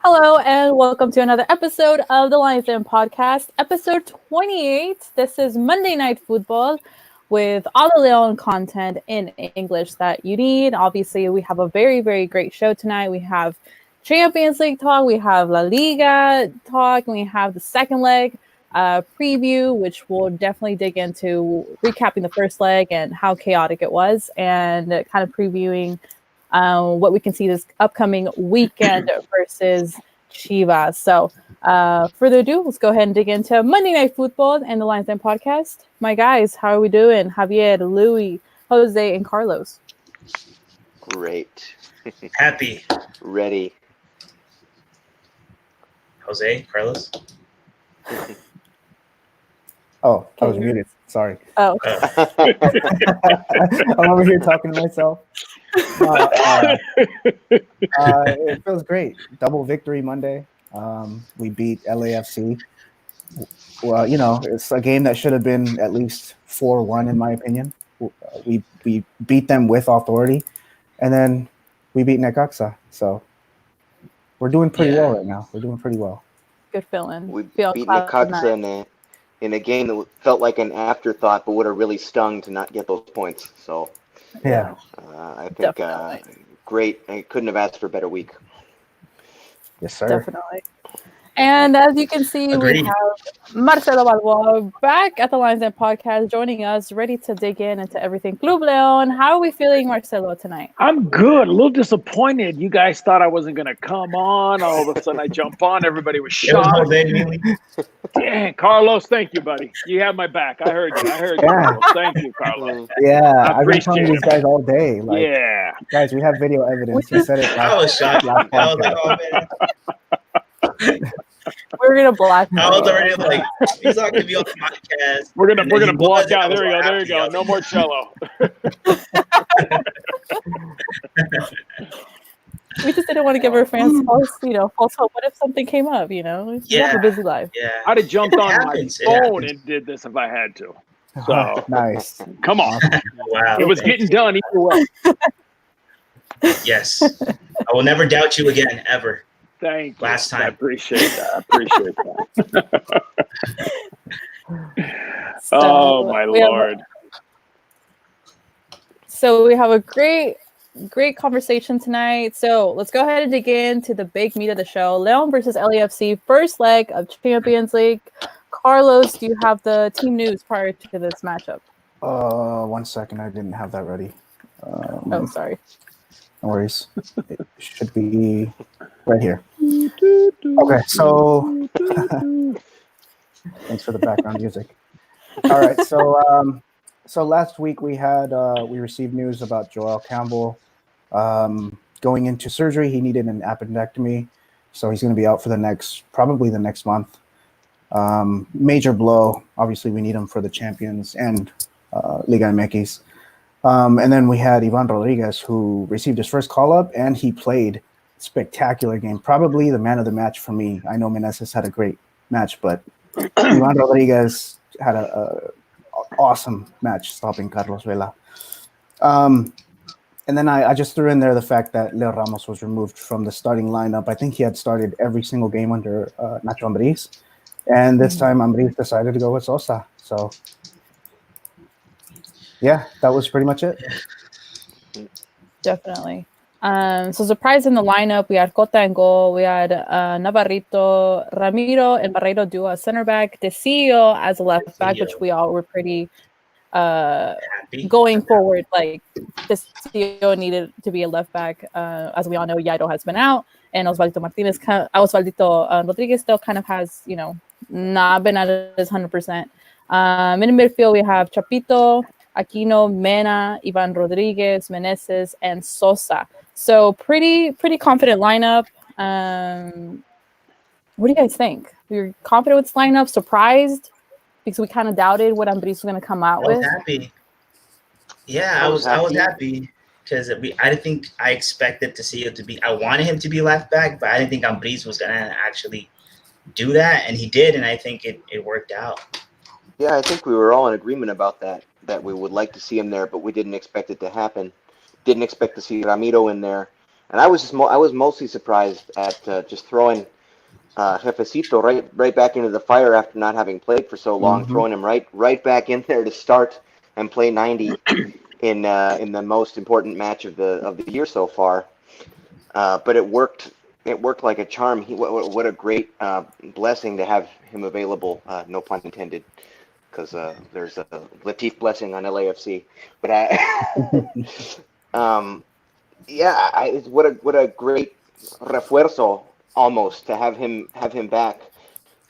Hello, and welcome to another episode of the Lions Den podcast, episode 28. This is Monday Night Football with all the Leon content in English that you need. Obviously, we have a very, very great show tonight. We have Champions League talk, we have La Liga talk, and we have the second leg preview, which we'll definitely dig into recapping the first leg and how chaotic it was, and kind of previewing what we can see this upcoming weekend versus Chivas. So, further ado, let's go ahead and dig into Monday Night Football and the Lions Den podcast. My guys, how are we doing? Javier, Louis, Jose, and Carlos. Great. Happy. Ready. Jose, Carlos. Oh, I was muted. Sorry. Oh. I'm over here talking to myself. It feels great. Double victory Monday. We beat LAFC. Well, it's a game that should have been at least 4-1 in my opinion. We beat them with authority, and then we beat Necaxa. So we're doing pretty well right now. We're doing pretty well. Good feeling. We beat Necaxa in a game that felt like an afterthought, but would have really stung to not get those points. So, yeah, I think great. I couldn't have asked for a better week. Yes, sir. Definitely. And as you can see, Agreed. we have Marcelo Balboa back at the Lions Den podcast, joining us, ready to dig into everything Club Leon. How are we feeling, Marcelo, tonight? I'm good. A little disappointed. You guys thought I wasn't going to come on. All of a sudden, I jump on. Everybody was shocked. Dang, Carlos, thank you, buddy. You have my back. I heard you. Yeah. Thank you, Carlos. Yeah, I've been telling these guys all day. Like, yeah. Guys, we have video evidence. We said it. I was shocked. I was like, oh, man. We're gonna block. I was already like, he's not gonna be on the podcast. We're gonna block out. There you go. No more cello. We just didn't want to give our fans false hope. What if something came up? We have a busy life. Yeah. I'd have jumped on my phone happens. and did this if I had to. So Nice. come on. Wow. It was getting done either way. Yes. I will never doubt you again, ever. Thank you. Last time. I appreciate that. Oh my Lord. So we have a great conversation tonight. So let's go ahead and dig into the big meat of the show. Leon versus LAFC, first leg of Champions League. Carlos, do you have the team news prior to this matchup? 1 second. I didn't have that ready. Oh, sorry. No worries. It should be right here. Okay, so thanks for the background music. All right, so last week we received news about Joel Campbell going into surgery. He needed an appendectomy, so he's going to be out for probably the next month. Major blow. Obviously, we need him for the Champions and Liga MX. And then we had Ivan Rodriguez, who received his first call-up, and he played spectacular game. Probably the man of the match for me. I know Meneses had a great match, but Ivan Rodriguez had a awesome match stopping Carlos Vela. And then I just threw in there the fact that Leo Ramos was removed from the starting lineup. I think he had started every single game under Nacho Ambriz. And this time Ambriz decided to go with Sosa. So yeah, that was pretty much it. Definitely. So surprise in the lineup, we had Cota in goal, we had Navarrito, Ramiro, and Barreiro Dua as center back, Decio as a left back, which we all were pretty going forward. Like Decio needed to be a left back. As we all know, Yairo has been out, and Osvaldo Rodriguez still kind of has, not been at his 100%. In midfield, we have Chapito, Aquino, Mena, Ivan Rodriguez, Meneses, and Sosa. So pretty confident lineup. What do you guys think? You're confident with this lineup? Surprised? Because we kind of doubted what Ambriz was going to come out with. I was happy. Yeah, I was happy because I think I expected to see it to be. I wanted him to be left back, but I didn't think Ambriz was going to actually do that, and he did, and I think it worked out. Yeah, I think we were all in agreement about that we would like to see him there, but we didn't expect it to happen. Didn't expect to see Ramiro in there. And I was mostly surprised at just throwing Jefecito right back into the fire after not having played for so long, throwing him right back in there to start and play 90 in the most important match of the year so far. But it worked. It worked like a charm. What a great blessing to have him available. No pun intended, because there's a Latif blessing on LAFC. But what a great refuerzo almost to have him back.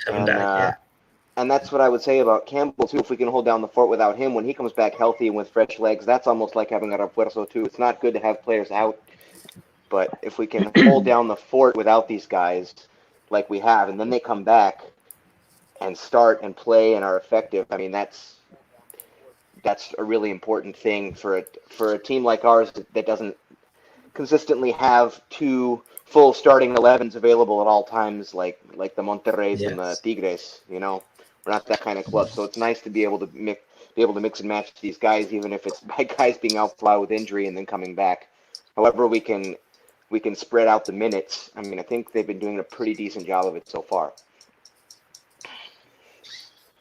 And that's what I would say about Campbell too. If we can hold down the fort without him, when he comes back healthy and with fresh legs, that's almost like having a refuerzo too. It's not good to have players out. But if we can hold down the fort without these guys like we have, and then they come back and start and play and are effective, I mean, that's a really important thing for a team like ours that doesn't consistently have two full starting 11s available at all times like the Monterreys and the Tigres. You know, we're not that kind of club. So it's nice to be able to mix and match these guys, even if it's by guys being out fly with injury and then coming back. However, we can spread out the minutes. I mean, I think they've been doing a pretty decent job of it so far.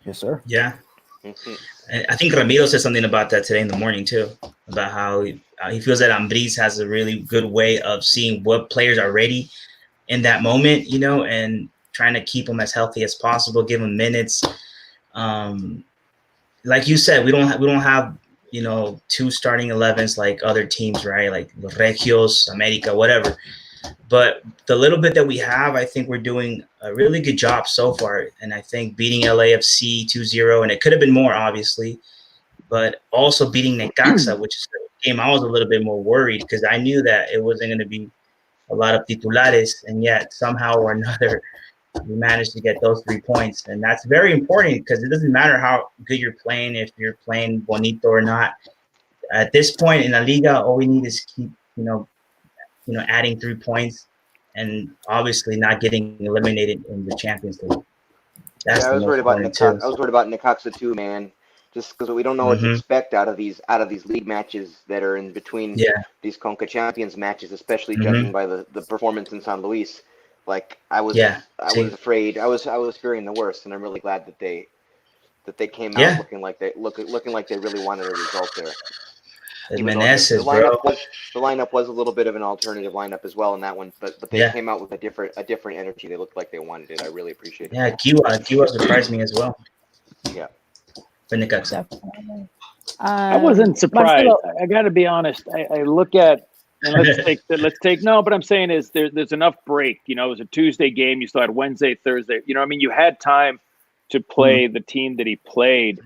Yes, sir. Yeah. I think Ramiro said something about that today in the morning too, about how he feels that Ambriz has a really good way of seeing what players are ready in that moment, you know, and trying to keep them as healthy as possible, give them minutes. Like you said, we don't have you know, two starting 11s like other teams, right? Like the Regios, America, whatever. But the little bit that we have, I think we're doing a really good job so far. And I think beating LAFC 2-0, and it could have been more, obviously, but also beating Necaxa, which is a game I was a little bit more worried because I knew that it wasn't going to be a lot of titulares, and yet somehow or another we managed to get those 3 points. And that's very important because it doesn't matter how good you're playing, if you're playing bonito or not. At this point in La Liga, all we need is keep, you know, adding 3 points and obviously not getting eliminated in the Champions League. That's I was worried about Necaxa. I was worried about Necaxa too, man. Just because we don't know what to expect out of these league matches that are in between these Conca Champions matches, especially judging by the performance in San Luis. Like I was afraid. I was fearing the worst, and I'm really glad that they came out looking like they really wanted a result there. The lineup was a little bit of an alternative lineup as well in that one, but they came out with a different energy. They looked like they wanted it. I really appreciate it. Yeah, Kiwa surprised me as well. Yeah. Definitely. I wasn't surprised. I got to be honest. I look at, and let's take. No, but I'm saying is there's enough break. You know, it was a Tuesday game. You still had Wednesday, Thursday. You know, I mean, you had time to play the team that he played.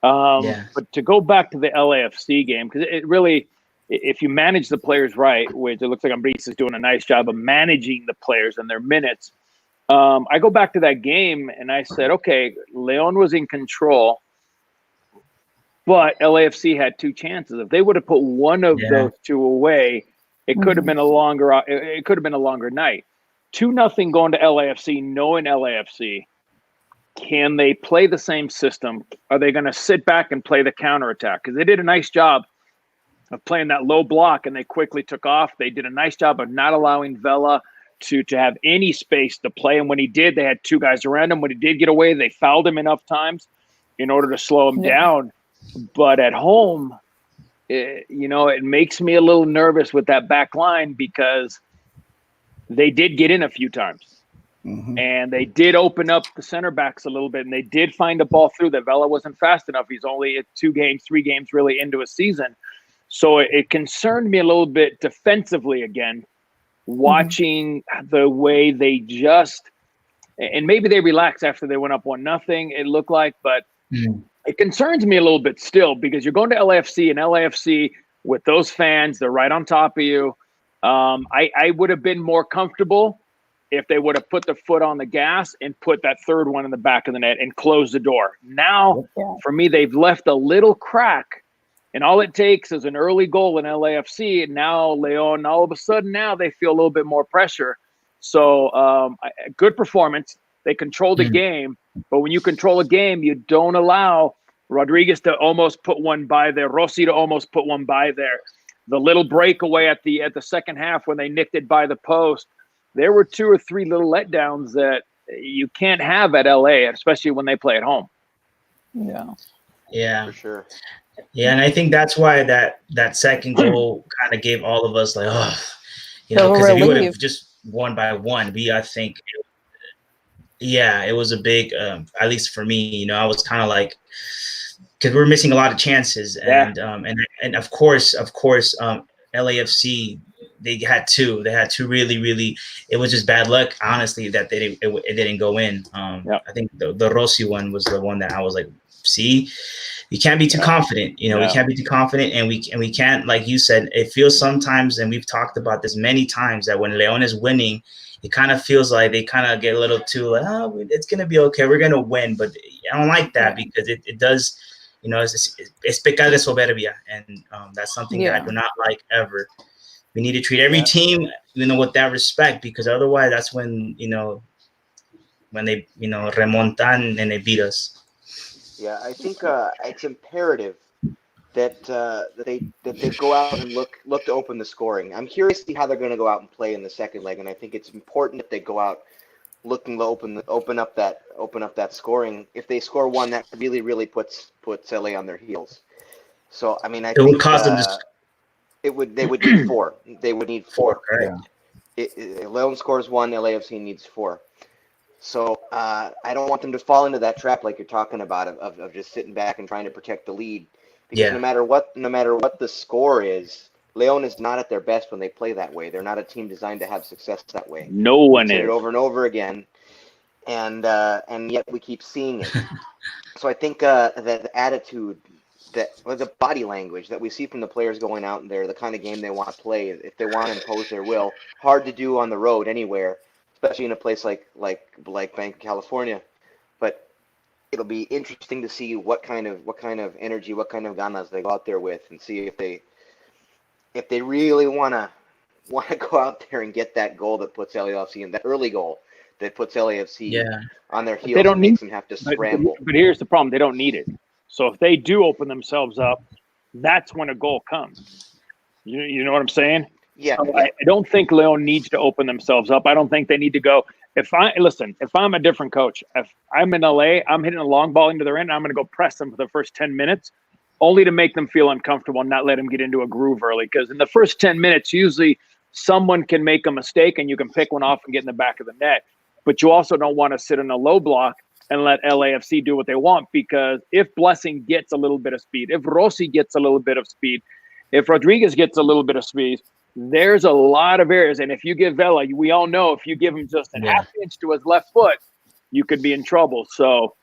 But to go back to the LAFC game, because it really, if you manage the players right, which it looks like Ambriz is doing a nice job of managing the players and their minutes. I go back to that game and I said, okay, Leon was in control. But LAFC had 2 chances. If they would have put one of those 2 away, it could have been a longer. It could have been a longer night. 2-0 going to LAFC, knowing LAFC. Can they play the same system? Are they going to sit back and play the counterattack? Because they did a nice job of playing that low block, and they quickly took off. They did a nice job of not allowing Vela to have any space to play. And when he did, they had 2 guys around him. When he did get away, they fouled him enough times in order to slow him down. But at home, it makes me a little nervous with that back line because they did get in a few times. And they did open up the center backs a little bit, and they did find a ball through that. Vela wasn't fast enough. He's only at 2 games, 3 games really into a season. So it concerned me a little bit defensively again, watching the way they just – and maybe they relaxed after they went up 1-0, it looked like, but it concerns me a little bit still because you're going to LAFC, and LAFC with those fans, they're right on top of you. I would have been more comfortable if they would have put the foot on the gas and put that third one in the back of the net and closed the door. Now, for me, they've left a little crack, and all it takes is an early goal in LAFC, and now Leon, all of a sudden now they feel a little bit more pressure. So good performance. They controlled the game, but when you control a game, you don't allow Rodriguez to almost put one by there, Rossi to almost put one by there. the little breakaway at the second half when they nicked it by the post. There were 2 or 3 little letdowns that you can't have at LA, especially when they play at home. Yeah, for sure. Yeah, and I think that's why that second goal kind of gave all of us like, oh, because if you would have just won by 1, I think, it was a big, at least for me, I was kind of like, because we're missing a lot of chances, and of course, LAFC, they had 2 really, really. It was just bad luck, honestly, that it didn't go in. I think the Rossi one was the one that I was like, see, you can't be too confident. We can't be too confident, and we can't, like you said, it feels sometimes, and we've talked about this many times, that when Leon is winning, it kind of feels like they kind of get a little too like, oh, it's gonna be okay, we're gonna win. But I don't like that, because it does. It's pecar de soberbia, and that's something that I do not like ever. We need to treat every team, with that respect, because otherwise, that's when when they remontan and they beat us. Yeah, I think it's imperative that they go out and look to open the scoring. I'm curious to see how they're going to go out and play in the second leg, and I think it's important that they go out looking to open up that scoring. If they score 1, that really puts LA on their heels. So I mean, I think would cause them they would need 4. They would need 4. Right? If Leon scores 1, LAFC needs 4. So I don't want them to fall into that trap like you're talking about of just sitting back and trying to protect the lead. Because no matter what the score is, Leon is not at their best when they play that way. They're not a team designed to have success that way. No one is. It over and over again, and yet we keep seeing it. So I think that the attitude, the body language that we see from the players going out there, the kind of game they want to play, if they want to impose their will, hard to do on the road anywhere, especially in a place like Banc, California. But it'll be interesting to see what kind of energy, what kind of ganas they go out there with, and see if they really want to go out there and get that goal that puts LAFC in, that early goal that puts LAFC on their heels and makes them have to scramble. But here's the problem: they don't need it. So if they do open themselves up, that's when a goal comes. You know what I'm saying? Yeah. So I don't think Leon needs to open themselves up. I don't think they need to go. If I'm a different coach, if I'm in LA, I'm hitting a long ball into their end, I'm going to go press them for the first 10 minutes, only to make them feel uncomfortable and not let them get into a groove early. Because in the first 10 minutes, usually someone can make a mistake and you can pick one off and get in the back of the net. But you also don't want to sit in a low block and let LAFC do what they want, because if Blessing gets a little bit of speed, if Rossi gets a little bit of speed, if Rodriguez gets a little bit of speed, there's a lot of areas. And if you give Vela, we all know if you give him just a half inch to his left foot, you could be in trouble. So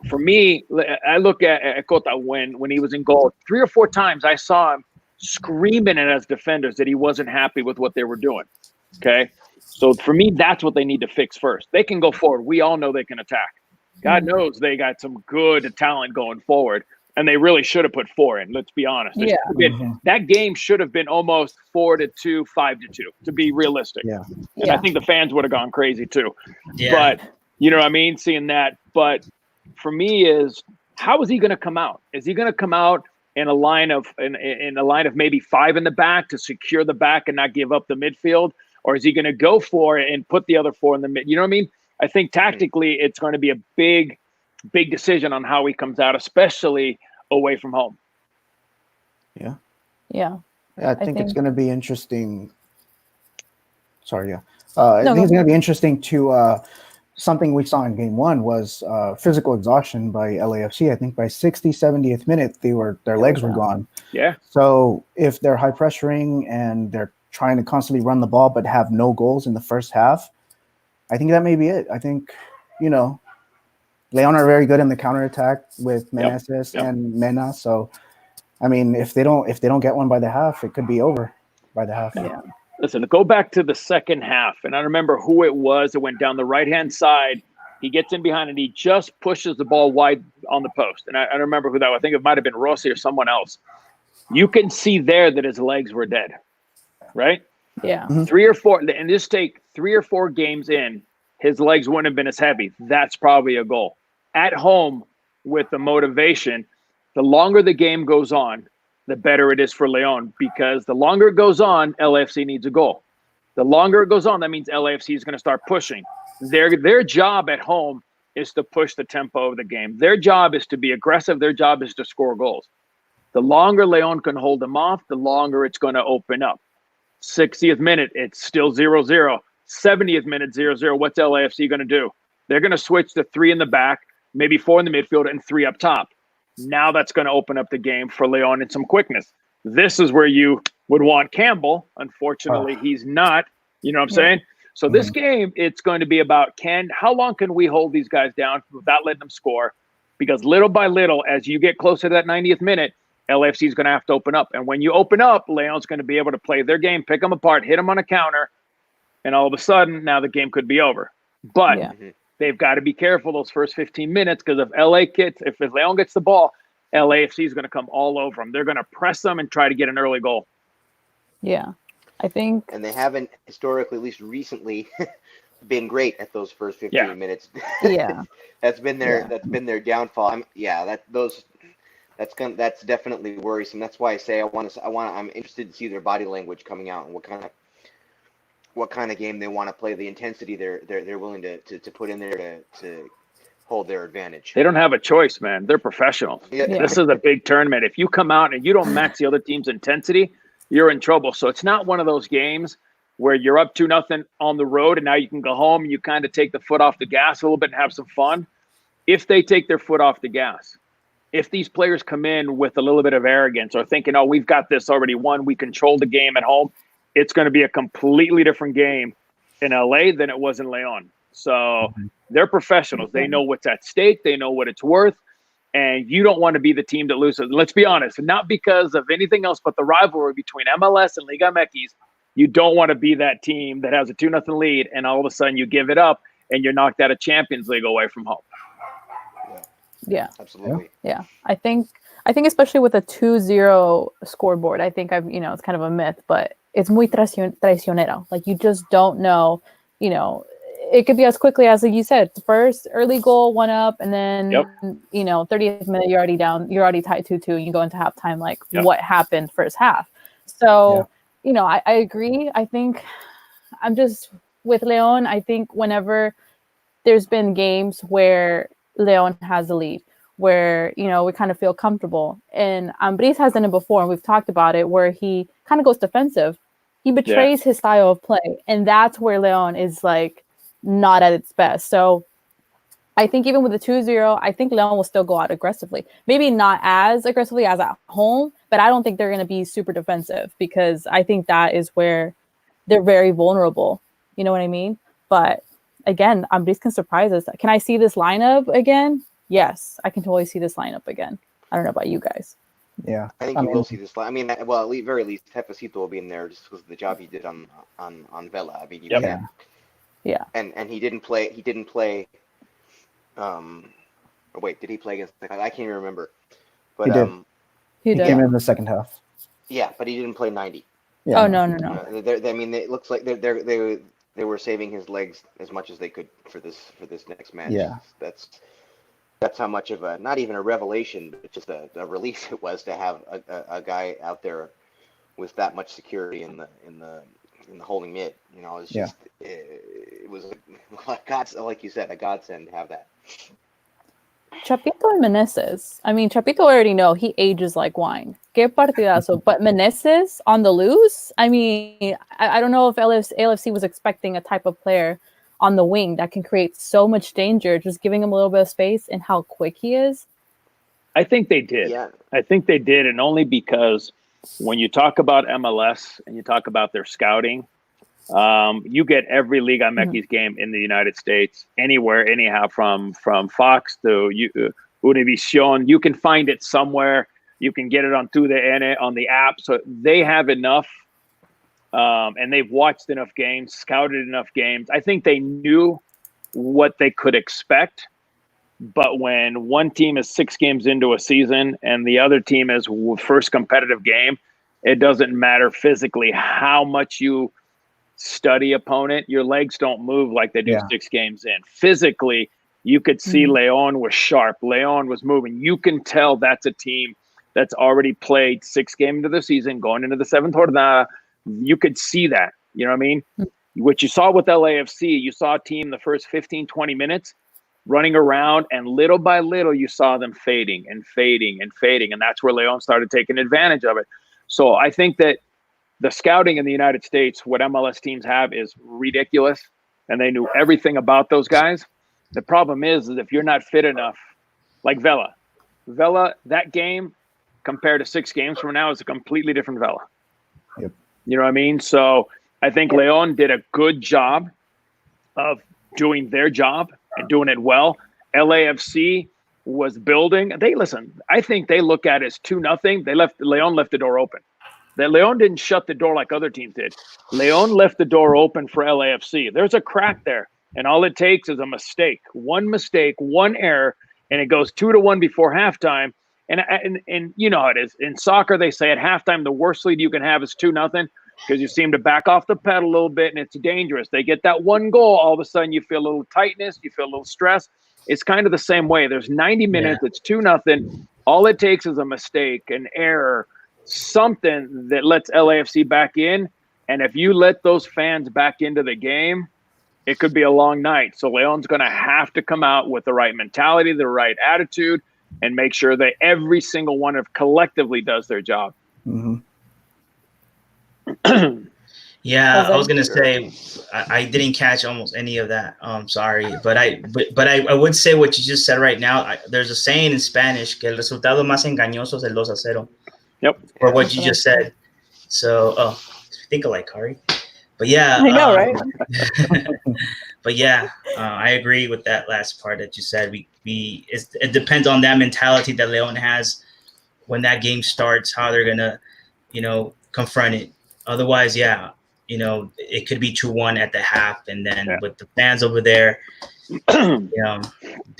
for me, I look at Cota when he was in goal, 3 or 4 times I saw him screaming at his defenders that he wasn't happy with what they were doing. Okay. So for me, that's what they need to fix first. They can go forward. We all know they can attack. God knows they got some good talent going forward, and they really should have put 4 in. Let's be honest. That game should have been almost 4-2, 5-2, to be realistic. Yeah. And I think the fans would have gone crazy too. Yeah. But you know what I mean? Seeing that. But for me is, how is he going to come out? Is he going to come out in a line of maybe 5 in the back to secure the back and not give up the midfield? Or is he going to go for it and put the other 4 in the mid? You know what I mean? I think tactically it's going to be a big decision on how he comes out, especially away from home. Yeah. I think it's going to be interesting. Sorry, I think it's going to be interesting to something we saw in game 1 was physical exhaustion by LAFC. I think by 60th, 70th minute, their legs were gone. Yeah. So if they're high pressuring and they're trying to constantly run the ball but have no goals in the first half, I think that may be it. I think, Leon are very good in the counterattack with Meneses and Mena. So, I mean, if they don't get one by the half, it could be over by the half. Yeah. Listen, go back to the second half, and I remember who it was that went down the right-hand side. He gets in behind and he just pushes the ball wide on the post. And I remember who that was. I think it might have been Rossi or someone else. You can see there that his legs were dead, right? Yeah. 3 or 4, and just take 3 or 4 games in, his legs wouldn't have been as heavy. That's probably a goal. At home with the motivation, the longer the game goes on, the better it is for Leon, because the longer it goes on, LAFC needs a goal. The longer it goes on, that means LAFC is going to start pushing. Their job at home is to push the tempo of the game. Their job is to be aggressive. Their job is to score goals. The longer Leon can hold them off, the longer it's going to open up. 60th minute, it's still 0-0. 70th minute, 0-0. What's LAFC going to do? They're going to switch to 3 in the back, maybe 4 in the midfield, and 3 up top. Now that's going to open up the game for Leon in some quickness. This is where you would want Campbell. Unfortunately, he's not. You know what I'm saying? So this game, it's going to be about how long can we hold these guys down without letting them score? Because little by little, as you get closer to that 90th minute, LAFC is going to have to open up. And when you open up, Leon's going to be able to play their game, pick them apart, hit them on a counter, and all of a sudden, now the game could be over. But they've got to be careful those first 15 minutes, because if Leon gets the ball, LAFC is going to come all over them. They're going to press them and try to get an early goal. Yeah, I think. And they haven't historically, at least recently, been great at those first 15 minutes. Yeah, That's been their downfall. That's definitely worrisome. That's why I say I'm interested to see their body language coming out and what kind of game they want to play, the intensity they're willing to put in there to hold their advantage. They don't have a choice, man. They're professionals. Yeah. This is a big tournament. If you come out and you don't match the other team's intensity, you're in trouble. So it's not one of those games where you're up 2-0 on the road and now you can go home and you kind of take the foot off the gas a little bit and have some fun. If they take their foot off the gas, if these players come in with a little bit of arrogance or thinking, oh, we've got this already won, we control the game at home, it's going to be a completely different game in LA than it was in Leon. So they're professionals. They know what's at stake. They know what it's worth. And you don't want to be the team that loses. Let's be honest, not because of anything else but the rivalry between MLS and Liga MX. You don't want to be that team that has a 2-0 lead and all of a sudden you give it up and you're knocked out of Champions League away from home. Yeah, absolutely. Yeah, I think especially with a 2-0 scoreboard, I think it's kind of a myth, but it's muy traicionero. Like, you just don't know, it could be as quickly as, like you said, first early goal, 1-up, and then 30th minute you're already down, you're already tied 2-2, you go into halftime, like what happened first half. So I agree. I think I'm just with Leon. I think whenever there's been games where Leon has the lead, where we kind of feel comfortable, and Ambriz has done it before, and we've talked about it, where he kind of goes defensive. He betrays his style of play, and that's where Leon is like not at its best. So I think even with the 2-0, I think Leon will still go out aggressively. Maybe not as aggressively as at home, but I don't think they're going to be super defensive, because I think that is where they're very vulnerable. You know what I mean? But again, Ambriz can surprise us. Can I see this lineup again? Yes, I can totally see this lineup again. I don't know about you guys. Yeah, I think you will see this. I mean, well, at least, very least, Tefecito will be in there just because of the job he did on Vela. I mean, yeah. And he didn't play. He didn't play. Wait, did he play against? I can't even remember. But he came in the second half. Yeah, but he didn't play 90. Yeah, oh no. I mean, it looks like they were saving his legs as much as they could for this next match. Yeah, that's how much of not even a revelation, but just a relief it was to have a guy out there with that much security in the holding mid. It's just it was a godsend, like you said, a godsend to have that. Chapito and Meneses. I mean, Chapito already know he ages like wine. Que partidazo. But Meneses on the loose. I mean, I don't know if LFC was expecting a type of player on the wing that can create so much danger, just giving him a little bit of space, and how quick he is. I think they did. Yeah. I think they did, and only because when you talk about MLS and you talk about their scouting, you get every Liga MX game in the United States, anywhere, anyhow, from Fox to Univision. You can find it somewhere. You can get it on TUDN on the app. So they have enough, and they've watched enough games, scouted enough games. I think they knew what they could expect. But when one team is 6 games into a season and the other team is first competitive game, it doesn't matter physically how much you study opponent. Your legs don't move like they do 6 games in. Physically, you could see Leon was sharp. Leon was moving. You can tell that's a team that's already played 6 games into the season, going into the 7th jornada. You could see that. You know what I mean? What you saw with LAFC, you saw a team the first 15, 20 minutes running around, and little by little, you saw them fading and fading and fading. And that's where Leon started taking advantage of it. So I think that the scouting in the United States, what MLS teams have, is ridiculous. And they knew everything about those guys. The problem is if you're not fit enough, like Vela, that game compared to 6 games from now is a completely different Vela. Yep. You know what I mean? So I think Leon did a good job of doing their job and doing it well. LAFC was building. I think they look at it as 2-0. Leon left the door open. That Leon didn't shut the door like other teams did. Leon left the door open for LAFC. There's a crack there, and all it takes is a mistake, one error, and it goes 2-1 before halftime. And you know how it is. In soccer, they say at halftime the worst lead you can have is 2-0 because you seem to back off the pedal a little bit, and it's dangerous. They get that one goal, all of a sudden you feel a little tightness, you feel a little stress. It's kind of the same way. There's 90 minutes, It's 2-0. All it takes is a mistake, an error, something that lets LAFC back in. And if you let those fans back into the game, it could be a long night. So Leon's going to have to come out with the right mentality, the right attitude, and make sure that every single one of collectively does their job. Mm-hmm. Yeah, I was gonna say I didn't catch almost any of that. Sorry, but I would say what you just said right now. There's a saying in Spanish que el resultado más engañoso es el 2-0. Yep. Or what you just said. So, think alike, Kari. But yeah, I know, right? But yeah, I agree with that last part that you said. It depends on that mentality that Leon has when that game starts, how they're gonna, confront it. Otherwise, yeah, it could be 2-1 at the half, and then with the fans over there, don't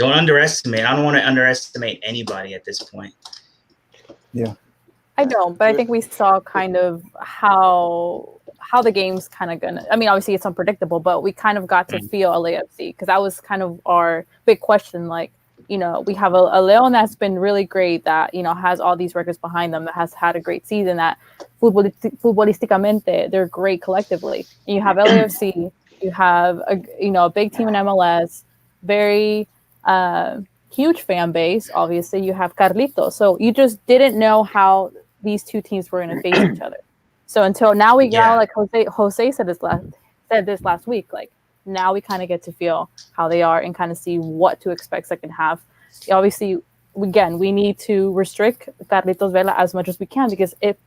underestimate. I don't want to underestimate anybody at this point. Yeah. I don't, but I think we saw kind of how the game's kind of gonna. I mean, obviously it's unpredictable, but we kind of got to feel LAFC because that was kind of our big question. Like, we have a Leon that's been really great, that has all these records behind them, that has had a great season, that futbolisticamente they're great collectively. And you have LAFC, you have a big team in MLS, very huge fan base. Obviously, you have Carlitos, so you just didn't know how these two teams were going to face each other. So until now, like Jose said this last week, like now we kind of get to feel how they are and kind of see what to expect second half. Obviously, again, we need to restrict Carlitos Vela as much as we can because it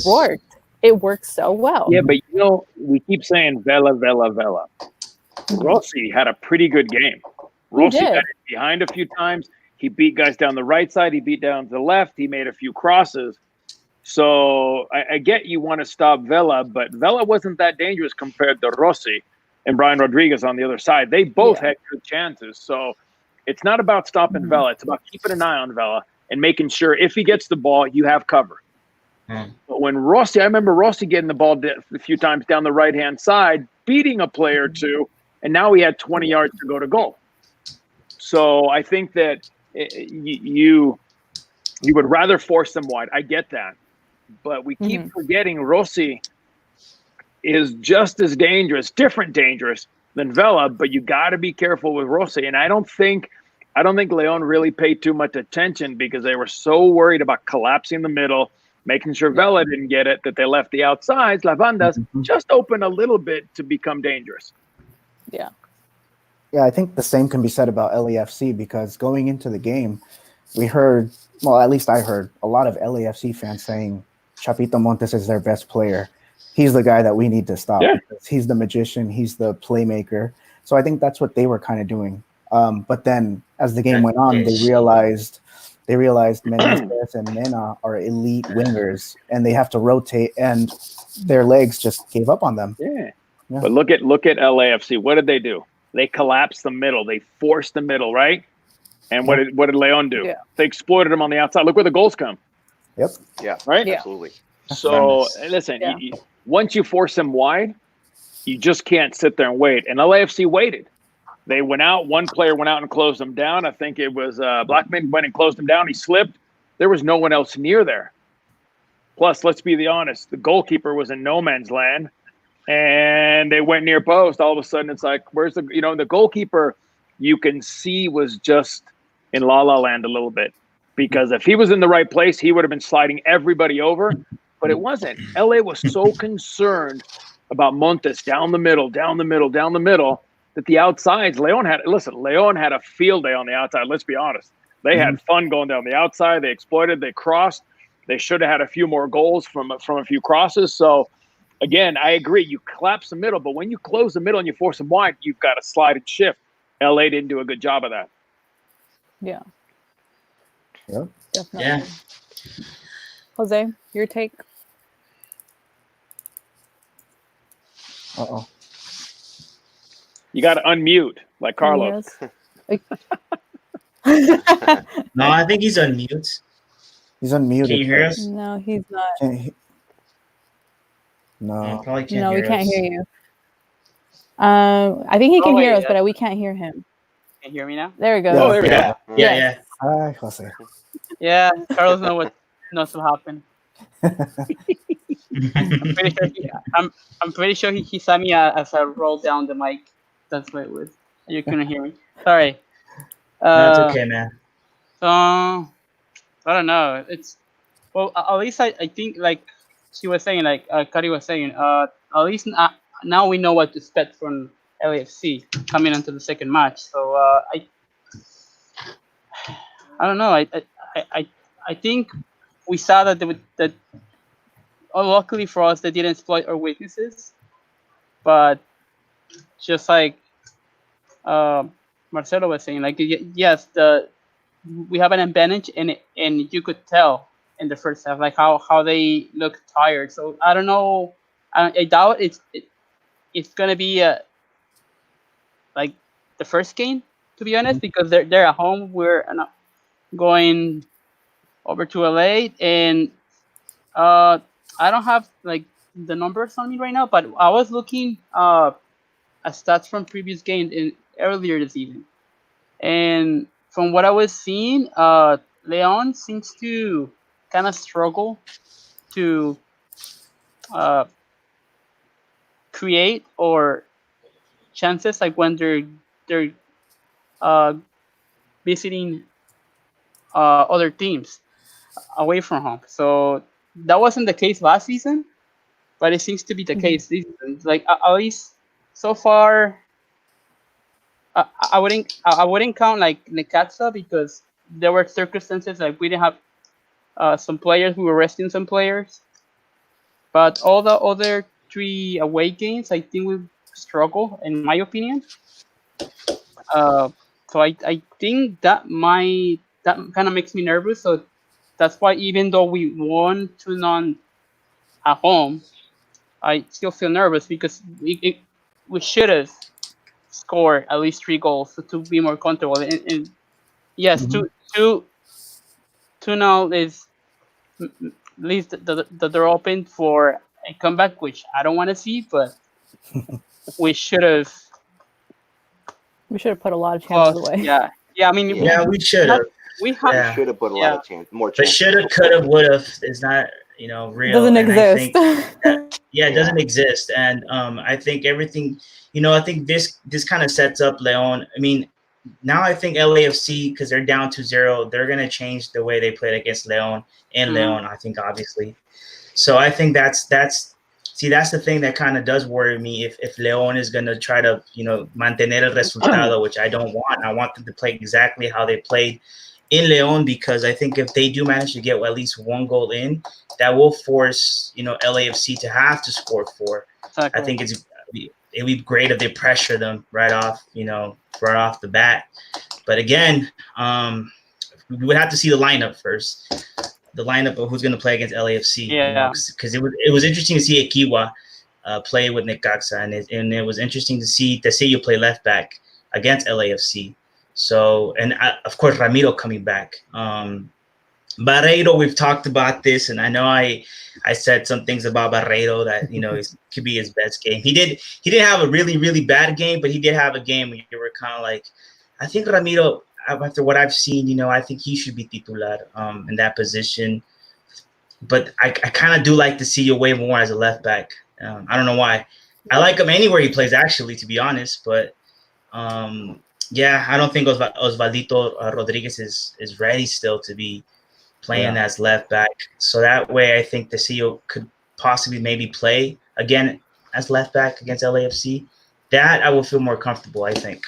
worked. It worked so well. Yeah, but we keep saying Vela. Rossi had a pretty good game. Rossi got it behind a few times. He beat guys down the right side. He beat down to the left. He made a few crosses. So I get you want to stop Vela, but Vela wasn't that dangerous compared to Rossi and Brian Rodriguez on the other side. They both had good chances. So it's not about stopping Vela. It's about keeping an eye on Vela and making sure if he gets the ball, you have cover. But when I remember Rossi getting the ball a few times down the right-hand side, beating a player or two, and now he had 20 yards to go to goal. So I think that you would rather force them wide. I get that. But we keep forgetting Rossi is just as dangerous, different dangerous than Vela, but you got to be careful with Rossi. And I don't think Leon really paid too much attention because they were so worried about collapsing the middle, making sure Vela didn't get it, that they left the outsides, La Bandas, just open a little bit to become dangerous. Yeah. Yeah, I think the same can be said about LAFC because going into the game, we heard, well, at least I heard a lot of LAFC fans saying Chapito Montes is their best player. He's the guy that we need to stop. Yeah. Because he's the magician. He's the playmaker. So I think that's what they were kind of doing. But then as the game went on, they realized Menezes and Mena are elite wingers, and they have to rotate, and their legs just gave up on them. Yeah. But look at LAFC. What did they do? They collapsed the middle. They forced the middle, right? And what did Leon do? Yeah. They exploited them on the outside. Look where the goals come. Yep. Yeah. Right? Yeah. Absolutely. So, listen, once you force them wide, you just can't sit there and wait. And LAFC waited. They went out. One player went out and closed them down. I think it was Blackman went and closed him down. He slipped. there was no one else near there. Plus, let's be honest, the goalkeeper was in no man's land, and they went near post. All of a sudden, it's like, where's the goalkeeper? You can see was just in La La Land a little bit, because if he was in the right place, he would have been sliding everybody over. But it wasn't. LA was so concerned about Montes down the middle, that the outsides, Leon had a field day on the outside. Let's be honest. They had fun going down the outside. They exploited, they crossed. They should have had a few more goals from a few crosses. So, again, I agree. You collapse the middle, but when you close the middle and you force them wide, you've got to slide and shift. LA didn't do a good job of that. Yeah. Yeah. Definitely. Yeah. Jose, your take? Uh-oh. You got to unmute, like Carlos. No, I think he's on mute. He's unmuted. Can you hear us? No, he's not. No. Probably can't No, hear we can't us. hear you. I think he can hear us, but we can't hear him. Can you hear me now? There we go. Yeah. Oh, there we go. Yeah. Hi, Jose. Yeah, Carlos knows what happened. I'm pretty sure he saw me as I rolled down the mic. That's what it was. You couldn't hear me. Sorry. No, it's okay, man. So I don't know. It's at least I think, like she was saying, like Kari was saying, at least now we know what to expect from LAFC coming into the second match. So I don't know. I think we saw that luckily for us, they didn't exploit our weaknesses. But just like Marcelo was saying, like, yes, we have an advantage, and you could tell in the first half, like how they look tired. So I don't know. I doubt it's gonna be like the first game, to be honest, because they're at home. We're going over to LA, and I don't have like the numbers on me right now, but I was looking at stats from previous games earlier this season, and from what I was seeing, Leon seems to kind of struggle to create or chances, like when they're visiting other teams away from home. So that wasn't the case last season, but it seems to be the case this season. Like at least so far, I wouldn't count like Necaxa, because there were circumstances like we didn't have some players. We were resting some players, but all the other 3 away games, I think we struggle, in my opinion. So I think that kind of makes me nervous. So that's why, even though we won 2-0 at home, I still feel nervous, because we should have scored at least 3 goals to be more comfortable. And yes, 2-0 is leaves the door open for a comeback, which I don't want to see, but we should have. We should have put a lot of chances away. Yeah. I mean, we should have. We have. Should have put a lot of more But chances. should have, could have, would have is not, real. Doesn't And exist. it doesn't exist. And I think everything, I think this kind of sets up Leon. I mean, now I think LAFC, because they're down 2-0, they're going to change the way they played against Leon and Leon, I think, obviously. So I think that's the thing that kind of does worry me, if Leon is going to try to, mantener el resultado, which I don't want. I want them to play exactly how they played in Leon, because I think if they do manage to get at least 1 goal in, that will force, LAFC to have to score 4. Exactly. I think it'd be great if they pressure them right off the bat. But again, we would have to see the lineup first. The lineup of who's going to play against LAFC. Because it was interesting to see Akiwa play with Necaxa, and it was interesting to see Tecillo play left back against LAFC. So, and of course Ramiro coming back. Barreiro, we've talked about this, and I know I said some things about Barreiro that it could be his best game. He didn't have a really, really bad game, but he did have a game where you were kind of like, I think Ramiro, after what I've seen, I think he should be titular in that position. But I kind of do like to see you way more as a left back. I don't know why. I like him anywhere he plays, actually, to be honest. But yeah, I don't think Osvaldito Rodriguez is ready still to be playing as left back. So that way, I think the CEO could possibly maybe play again as left back against LAFC. That I will feel more comfortable, I think.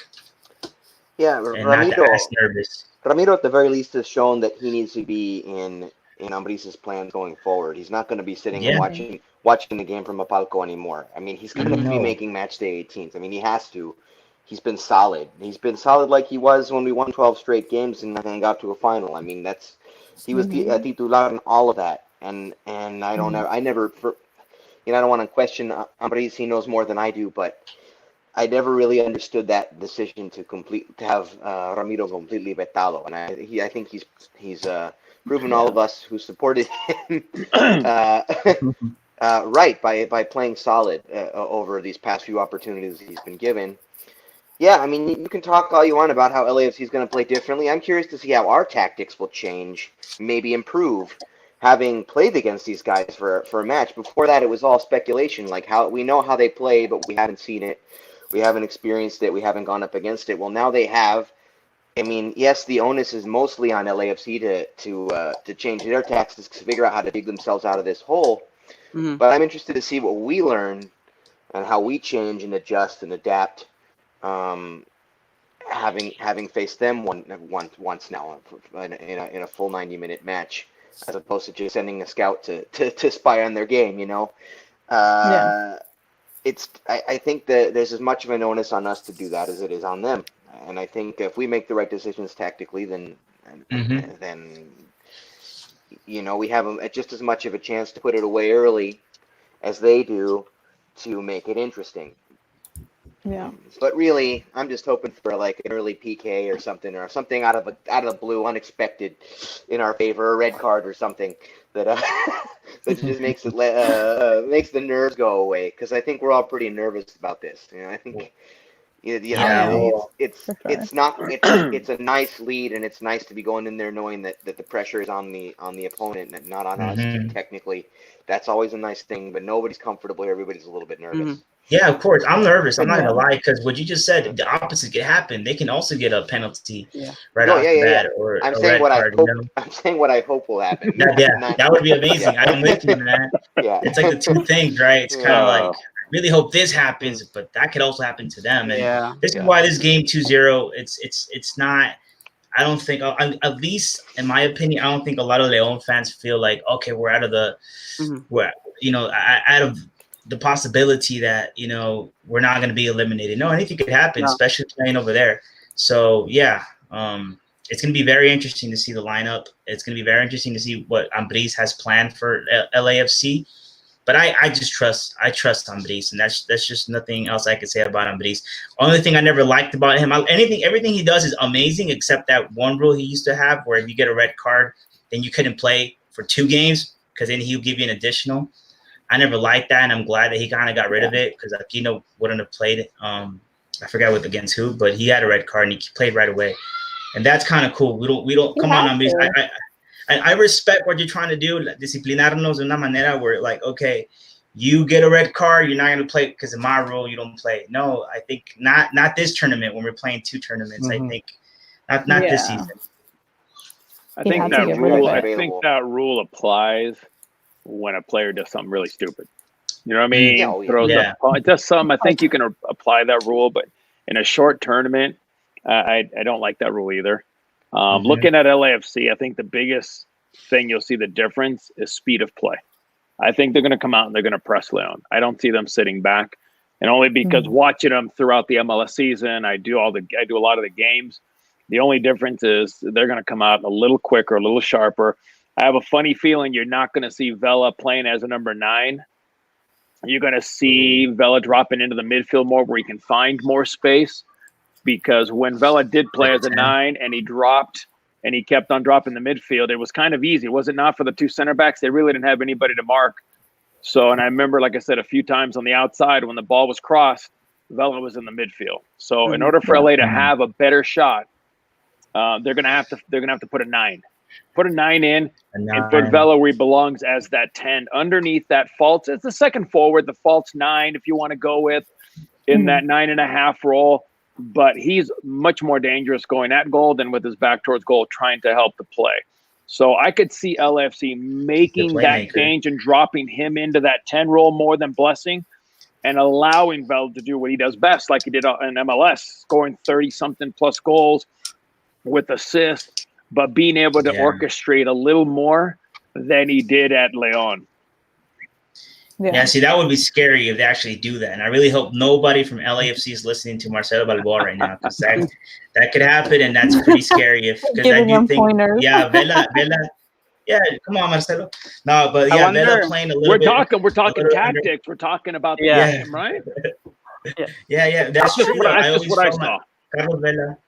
Yeah, and not as nervous. Ramiro, at the very least, has shown that he needs to be in Ambriz's plans going forward. He's not going to be sitting and watching the game from a palco anymore. I mean, he's going to be making match day 18s. I mean, he has to. He's been solid. He's been solid like he was when we won 12 straight games and then got to a final. I mean, he was titular in all of that. And I don't know. I don't want to question Ambriz. He knows more than I do, but I never really understood that decision to have Ramiro completely vetado, and I think he's proven all of us who supported him right by playing solid over these past few opportunities he's been given. Yeah, I mean, you can talk all you want about how LAFC is going to play differently. I'm curious to see how our tactics will change, maybe improve, having played against these guys for a match. Before that, it was all speculation, like how we know how they play, but we haven't seen it. We haven't experienced it. We haven't gone up against it. Well, now they have. I mean, yes, the onus is mostly on LAFC to change their tactics to figure out how to dig themselves out of this hole. Mm-hmm. But I'm interested to see what we learn and how we change and adjust and adapt. Having faced them once now in a full 90-minute match, as opposed to just sending a scout to spy on their game. I think that there's as much of an onus on us to do that as it is on them. And I think if we make the right decisions tactically, then we have just as much of a chance to put it away early as they do to make it interesting. Yeah. But really, I'm just hoping for like an early PK or something out of the blue, unexpected, in our favor, a red card or something that just makes makes the nerves go away. Because I think we're all pretty nervous about this. I think it's a nice lead, and it's nice to be going in there knowing that the pressure is on the opponent and not on us. Technically, that's always a nice thing. But nobody's comfortable. Everybody's a little bit nervous. Mm-hmm. Yeah, of course. I'm nervous. I'm not going to lie, because what you just said, the opposite could happen. They can also get a penalty right off the bat or a red card. I'm saying what I hope will happen. That would be amazing. I'm with you, man. Yeah. It's like the two things, right? It's kind of like, I really hope this happens, but that could also happen to them. And this is why this game 2-0, it's not – I don't think – at least in my opinion, I don't think a lot of Leon fans feel like, okay, we're out of the out of – the possibility that we're not going to be eliminated. No, anything could happen, especially playing over there. So it's going to be very interesting to see the lineup. It's going to be very interesting to see what Ambriz has planned for LAFC. But I trust Ambriz, and that's just nothing else I could say about Ambriz. Only thing I never liked about him, everything he does is amazing, except that one rule he used to have where if you get a red card, then you couldn't play for 2 games because then he'll give you an additional. I never liked that, and I'm glad that he kind of got rid of it because Aquino wouldn't have played. I forgot against who, but he had a red card and he played right away, and that's kind of cool. We don't come on, Ambriz. I respect what you're trying to do, disciplinarnos de una manera where like, okay, you get a red card, you're not going to play because of my rule, you don't play. No, I think not this tournament when we're playing 2 tournaments. I think not this season. I think that rule applies when a player does something really stupid. You know what I mean? It does something. I think you can apply that rule, but in a short tournament, I don't like that rule either. Looking at LAFC, I think the biggest thing you'll see the difference is speed of play. I think they're going to come out and they're going to press Leon. I don't see them sitting back, and only because watching them throughout the MLS season, I do a lot of the games. The only difference is they're going to come out a little quicker, a little sharper. I have a funny feeling you're not going to see Vela playing as a number 9. You're going to see Vela dropping into the midfield more where he can find more space, because when Vela did play as a 9 and he dropped and he kept on dropping the midfield, it was kind of easy. Was it not for the 2 center backs? They really didn't have anybody to mark. So, and I remember, like I said, a few times on the outside when the ball was crossed, Vela was in the midfield. So in order for LA to have a better shot, they're gonna have to put a 9. Put a 9 in and put 9. Vela where he belongs as that 10 underneath that false. It's the second forward, the false 9, if you want to go with in that 9.5 role. But he's much more dangerous going at goal than with his back towards goal, trying to help the play. So I could see LFC making that change and dropping him into that 10 role more than Blessing, and allowing Vela to do what he does best, like he did in MLS, scoring 30-something plus goals with assists, but being able to orchestrate a little more than he did at Leon. Yeah, see, that would be scary if they actually do that. And I really hope nobody from LAFC is listening to Marcelo Balboa right now, because that could happen, and that's pretty scary. Because I do think, pointers. Vela, yeah, come on, Marcelo. No, but yeah, Vela playing a little bit. We're talking tactics. We're talking about the game, right? Yeah. That's true. That's what I saw. Carlos Vela.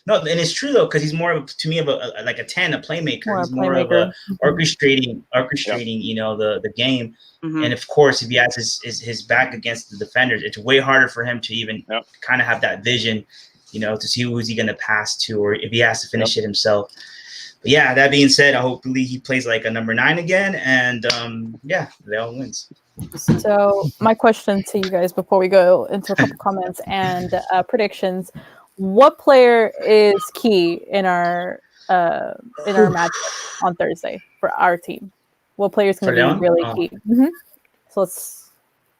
No, and it's true though, because he's more to me of like a 10, a playmaker. He's more of a orchestrating, the game. Mm-hmm. And of course, if he has his back against the defenders, it's way harder for him to even kind of have that vision, to see who's he going to pass to, or if he has to finish it himself. But yeah, that being said, hopefully he plays like a number 9 again, and Leon wins. So my question to you guys before we go into a couple comments and predictions: what player is key in our match on Thursday for our team? What player is going to be really key? Mm-hmm. So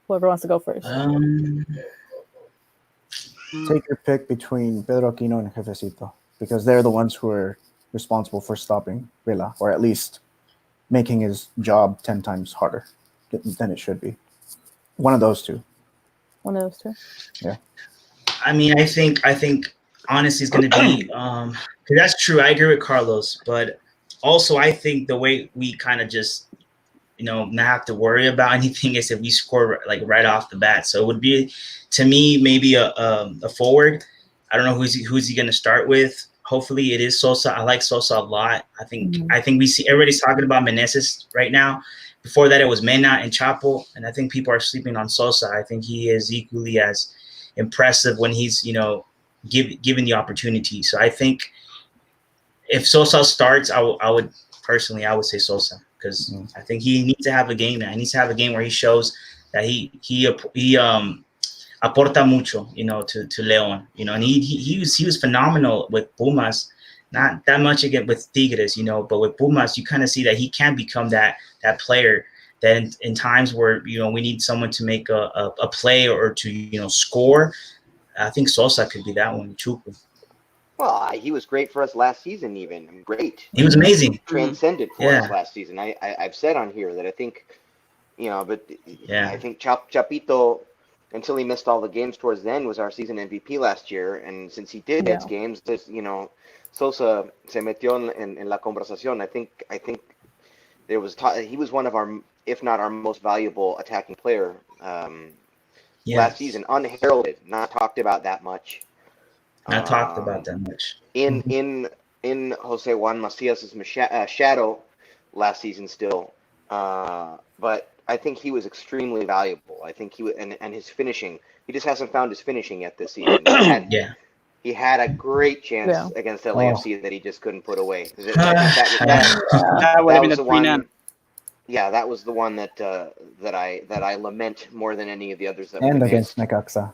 whoever wants to go first. Take your pick between Pedro Aquino and Jefecito, because they're the ones who are responsible for stopping Vela, or at least making his job 10 times harder than it should be. One of those two. Yeah. I mean, I think honestly it's going to be because that's true. I agree with Carlos, but also I think the way we kind of just not have to worry about anything is if we score like right off the bat. So it would be, to me, maybe a forward. I don't know who's he going to start with. Hopefully it is Sosa. I like Sosa a lot. I think we see everybody's talking about Meneses right now. Before that, it was Mena and Chapo, and I think people are sleeping on Sosa. I think he is equally as impressive when he's given the opportunity. So I think if Sosa starts, I would say Sosa, because I think he needs to have a game now. He needs to have a game where he shows that he aporta mucho, to Leon, and he was phenomenal with Pumas. Not that much again with Tigres, but with Pumas, you kind of see that he can become that player. Then in times where we need someone to make a play or to score, I think Sosa could be that one. Chuku. Well, he was great for us last season. Even great. He was amazing. Transcendent for us last season. I've said on here that I think, I think Chapito, until he missed all the games towards the end, was our season MVP last year. And since he did his games, Sosa se metió en la conversación. I think there was he was one of our, if not our most valuable attacking player last season, unheralded, not talked about that much. In Jose Juan Macias's shadow last season still, but I think he was extremely valuable. I think he was, and his finishing, he just hasn't found his finishing yet this season. He had a great chance against LAFC that he just couldn't put away. That would have been the one. Yeah, that was the one that I lament more than any of the others. And against Necaxa.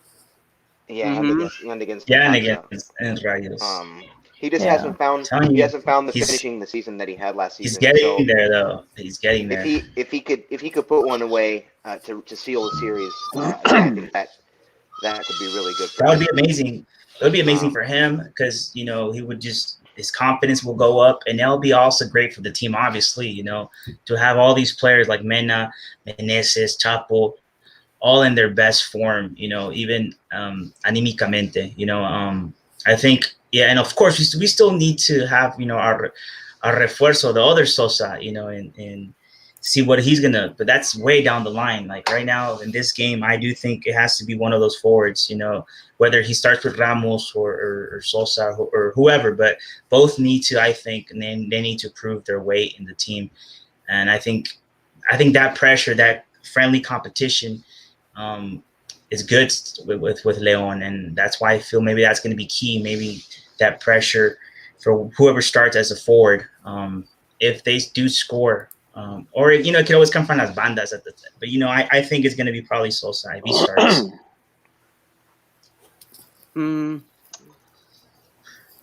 Yeah, and against Rayos. He just hasn't found the finishing the season that he had last season. He's getting there though. He's getting there. If he could put one away to seal the series, I think that could be really good. That would be amazing. It would be amazing for him, because he would just, his confidence will go up, and that'll be also great for the team. Obviously, to have all these players like Mena, Meneses, Chapo, all in their best form. Even anímicamente. I think, and of course we still need to have our refuerzo, the other Sosa, and see what he's gonna. But that's way down the line. Like right now in this game, I do think it has to be one of those forwards. Whether he starts with Ramos or Sosa or whoever, but both need to. I think they need to prove their weight in the team, and I think that pressure, that friendly competition, is good with Leon, and that's why I feel maybe that's going to be key. Maybe that pressure for whoever starts as a forward. If they do score, or it can always come from las bandas at the time. But I think it's going to be probably Sosa if he starts.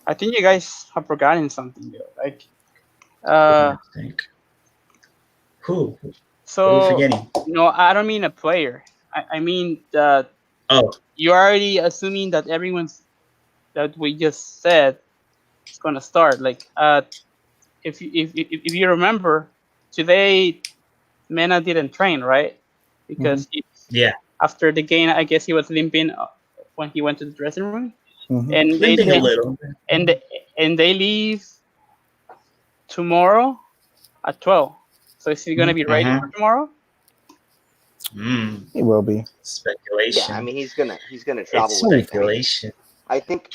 I think you guys have forgotten something though. Like, I think. Who? So, what are we forgetting? I don't mean a player. I mean that you're already assuming that everyone's that we just said is gonna start. Like, if you remember, today Mena didn't train, right? Because after the game, I guess he was limping when he went to the dressing room, and limping a little, and they leave tomorrow at 12. So is he gonna be ready for tomorrow? He will be. Speculation. Yeah, I mean he's gonna travel. It's speculation. I think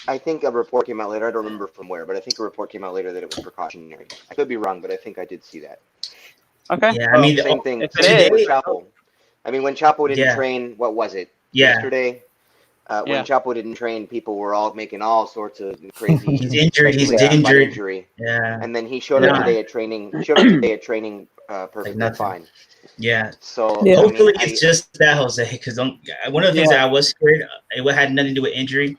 a report came out later. I don't remember from where, but I think a report came out later that it was precautionary. I could be wrong, but I think I did see that. Okay. Yeah, I mean same thing. Today, with Chapo. I mean, when Chapo didn't train, what was it? Yesterday. When Chapo didn't train, people were all making all sorts of crazy. He's injured. Yeah. And then he showed up today at training. Perfectly fine. Yeah. So hopefully it's just that, Jose, because one of the things that I was scared, it had nothing to do with injury,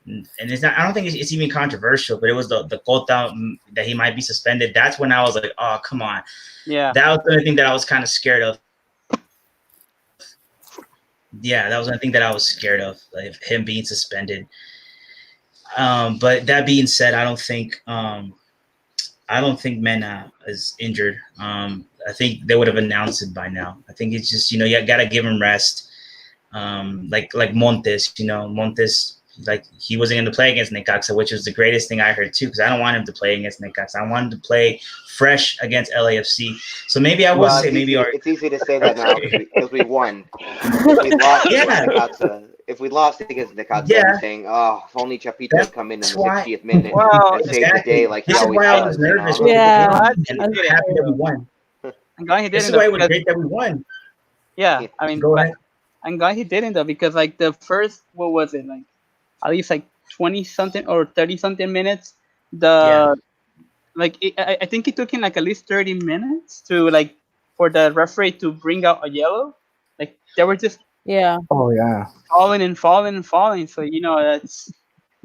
and it's not. I don't think it's even controversial, but it was the Cota that he might be suspended. That's when I was like, oh, come on. Yeah. That was the only thing that I was kind of scared of. Yeah, that was one thing that I was scared of, like him being suspended. But that being said, I don't think Mena is injured. I think they would have announced it by now. I think it's just, you gotta give him rest. Like Montes, Montes, like he wasn't going to play against Necaxa, which was the greatest thing I heard too, because I don't want him to play against Necaxa. I want him to play fresh against LAFC. So maybe I will say it's easy to say that now because we won. If we lost against Necaxa, I'm saying, if only Chapito had come in the 60th minute and saved the day like he always does. I was nervous. Yeah, and I'm happy that we won. I'm glad he didn't. This is why it was great that we won. Yeah, I mean, I'm glad he didn't though, because like the first, what was it, like at least like 20 something or 30 something minutes. I think it took him like at least 30 minutes to like for the referee to bring out a yellow. Like they were just falling and falling and falling. So that's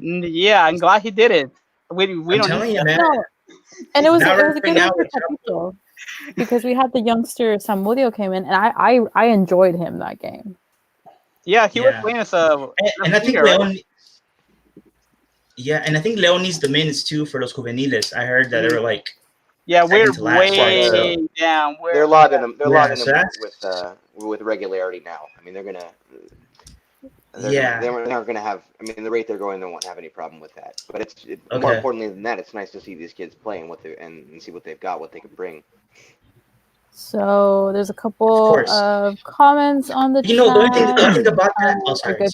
I'm glad he did it. We don't telling you, man. No. And it was a good one for Chapito, because we had the youngster Samudio came in, and I enjoyed him that game. Yeah, he was playing as a and I think Leon. Yeah, and I think Leon needs the minutes too for los juveniles. I heard that they were like, we're way down. They're logging them. They're logging them with regularity now. I mean, they're gonna. They're gonna have. I mean, the rate they're going, they won't have any problem with that. But it's more importantly than that, it's nice to see these kids play and see what they've got, what they can bring. So there's a couple of comments on the chat. The only thing about that. Sorry, go ahead.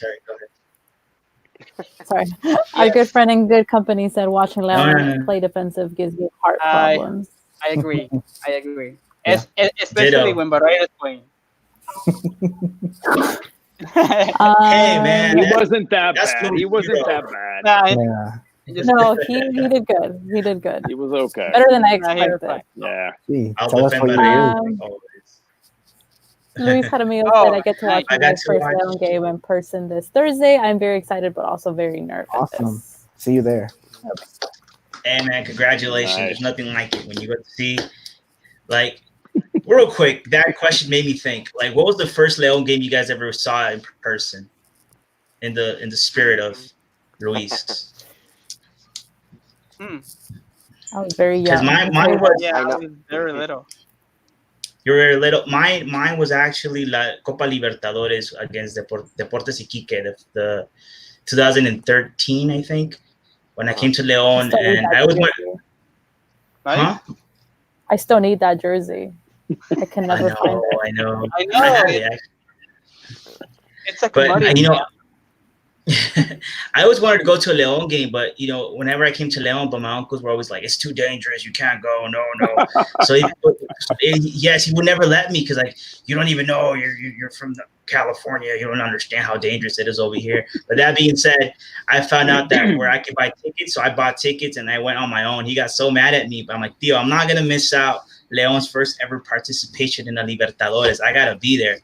Sorry. Our good friend in good company said watching Leon play defensive gives you heart problems. I agree. Especially when Barrera's playing. Hey man, he wasn't that bad. He wasn't that bad. No, he did good. He did good. He was okay. Better than I expected. Yeah. Tell us what you do. Luis Jaramillo said I get to watch my first Leon game in person this Thursday. I'm very excited, but also very nervous. Awesome. See you there. Hey man, congratulations. Nice. There's nothing like it when you get to see, like, real quick, that question made me think. Like, what was the first Leon game you guys ever saw in person? In the spirit of Luis. I was very young. Because mine was I was very little. You were very little. Mine was actually La Copa Libertadores against Deportes Iquique, the 2013, I think, when I came to Leon, and I was I still need that jersey. I can never find it. I know. It's like I always wanted to go to a Leon game, but you know, whenever I came to Leon, but my uncles were always like, "It's too dangerous. You can't go. No." So yes, he would never let me because like you don't even know. You're from California. You don't understand how dangerous it is over here. But that being said, I found out that where I could buy tickets, so I bought tickets and I went on my own. He got so mad at me, but I'm like, Theo, I'm not gonna miss out Leon's first ever participation in the Libertadores. I gotta be there.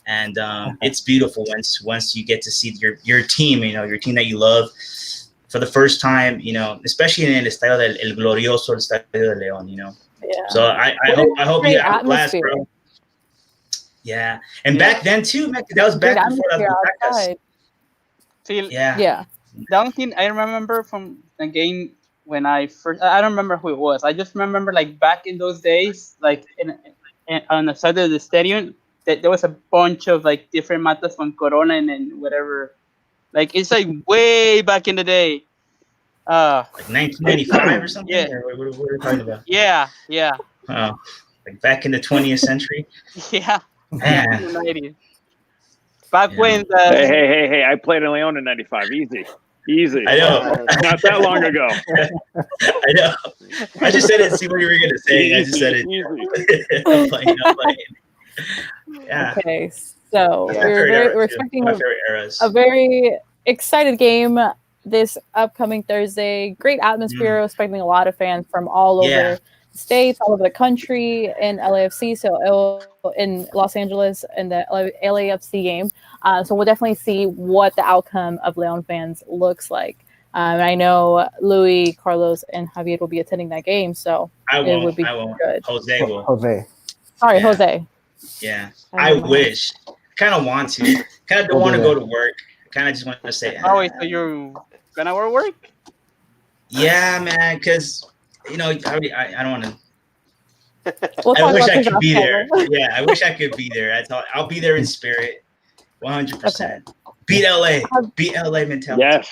And it's beautiful once you get to see your team, you know, your team that you love for the first time, you know, especially in el estadio del el glorioso estadio de León, you know. Yeah. So I hope you have a blast, bro. Yeah, and back then too, man, that was back before that. Yeah. The only thing I remember from the game when I don't remember who it was. I just remember like back in those days, like on the side of the stadium, that there was a bunch of like different matas from Corona and whatever. Like it's like way back in the day. Like 1995 or something. Yeah. Or what are we talking about? Yeah. Like back in the 20th century. Yeah. Man. Back when the hey! I played in Leon in '95. Easy. I know. Not that long ago. I know. I just said it to see what you were gonna say. I just said it. I'm playing. Yeah. Okay, so we're expecting a very excited game this upcoming Thursday. Great atmosphere. Expecting a lot of fans from all over the states, all over the country in LAFC. So in Los Angeles in the LAFC game. So we'll definitely see what the outcome of Leon fans looks like. I know Louis, Carlos, and Javier will be attending that game, so it would be good. Jose will. Sorry, Jose. Yeah, I wish. Kind of want to. Kind of don't want to go to work. Kind of just want to say. Oh wait, so you're gonna work? Yeah, man. Because you know, I don't want to. I wish I could be there. Yeah, I wish I could be there. I'll be there in spirit, 100%. Beat LA. Beat LA mentality. Yes.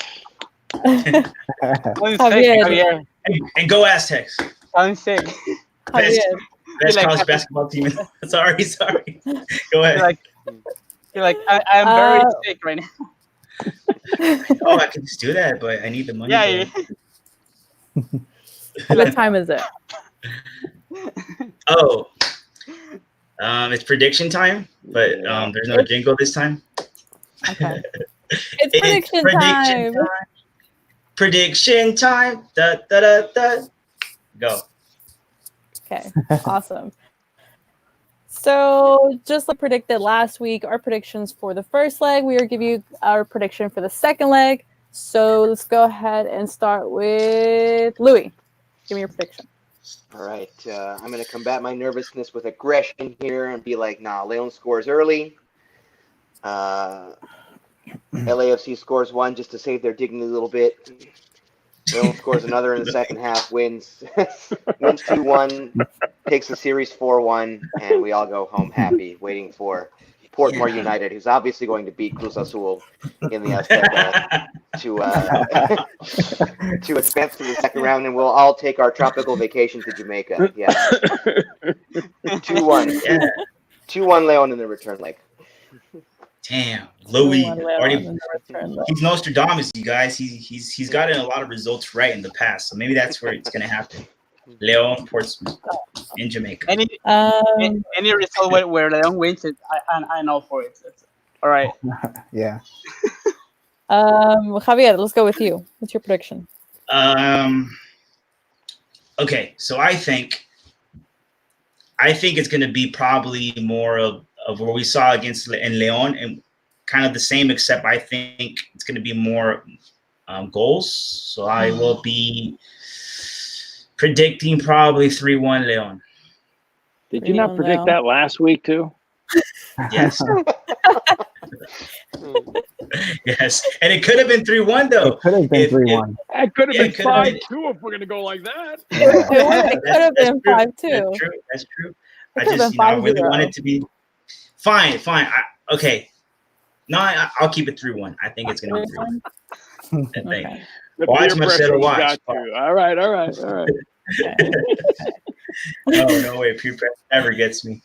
And go Aztecs. I'm sick. Best college basketball team. Sorry. Go ahead. You're like I'm very sick right now. Oh, I can just do that, but I need the money. Yeah. What time is it? Oh, it's prediction time, but there's no jingle this time. Okay. It's prediction time. Prediction time. Da, da, da, da. Go. Okay, awesome. So just like predicted last week, our predictions for the first leg, we will give you our prediction for the second leg. So let's go ahead and start with Louis. Give me your prediction. All right. I'm going to combat my nervousness with aggression here and be like, nah, Leon scores early. LAFC scores one just to save their dignity a little bit. Leon scores another in the second half, wins 2-1, takes the series 4-1, and we all go home happy, waiting for Portmore United, who's obviously going to beat Cruz Azul in the Azteca to advance to the second round, and we'll all take our tropical vacation to Jamaica. Yeah. 2-1. Yeah. 2-1 Leon in the return leg. Damn, Louis he's Nostradamus, you guys. He's gotten a lot of results right in the past, so maybe that's where it's gonna happen. Leon, Portsmouth, in Jamaica. Any result where Leon wins it, I know for it. All right. Yeah. Javier, let's go with you. What's your prediction? Okay, so I think it's gonna be probably more of what we saw against in Leon, and kind of the same, except I think it's going to be more goals. So I will be predicting probably 3-1 Leon. Did you not predict that last week too? Yes. Yes, and it could have been 3-1 though. It could have been 3-1. It could have been 5-2 if we're going to go like that. It could have been 5-2. That's true. I just, I really want it to be. Fine. Okay. No, I'll keep it 3-1. I think it's going to be 3-1. Okay. Watch Marcelo watch. All right. No way. Peer pressure never gets me.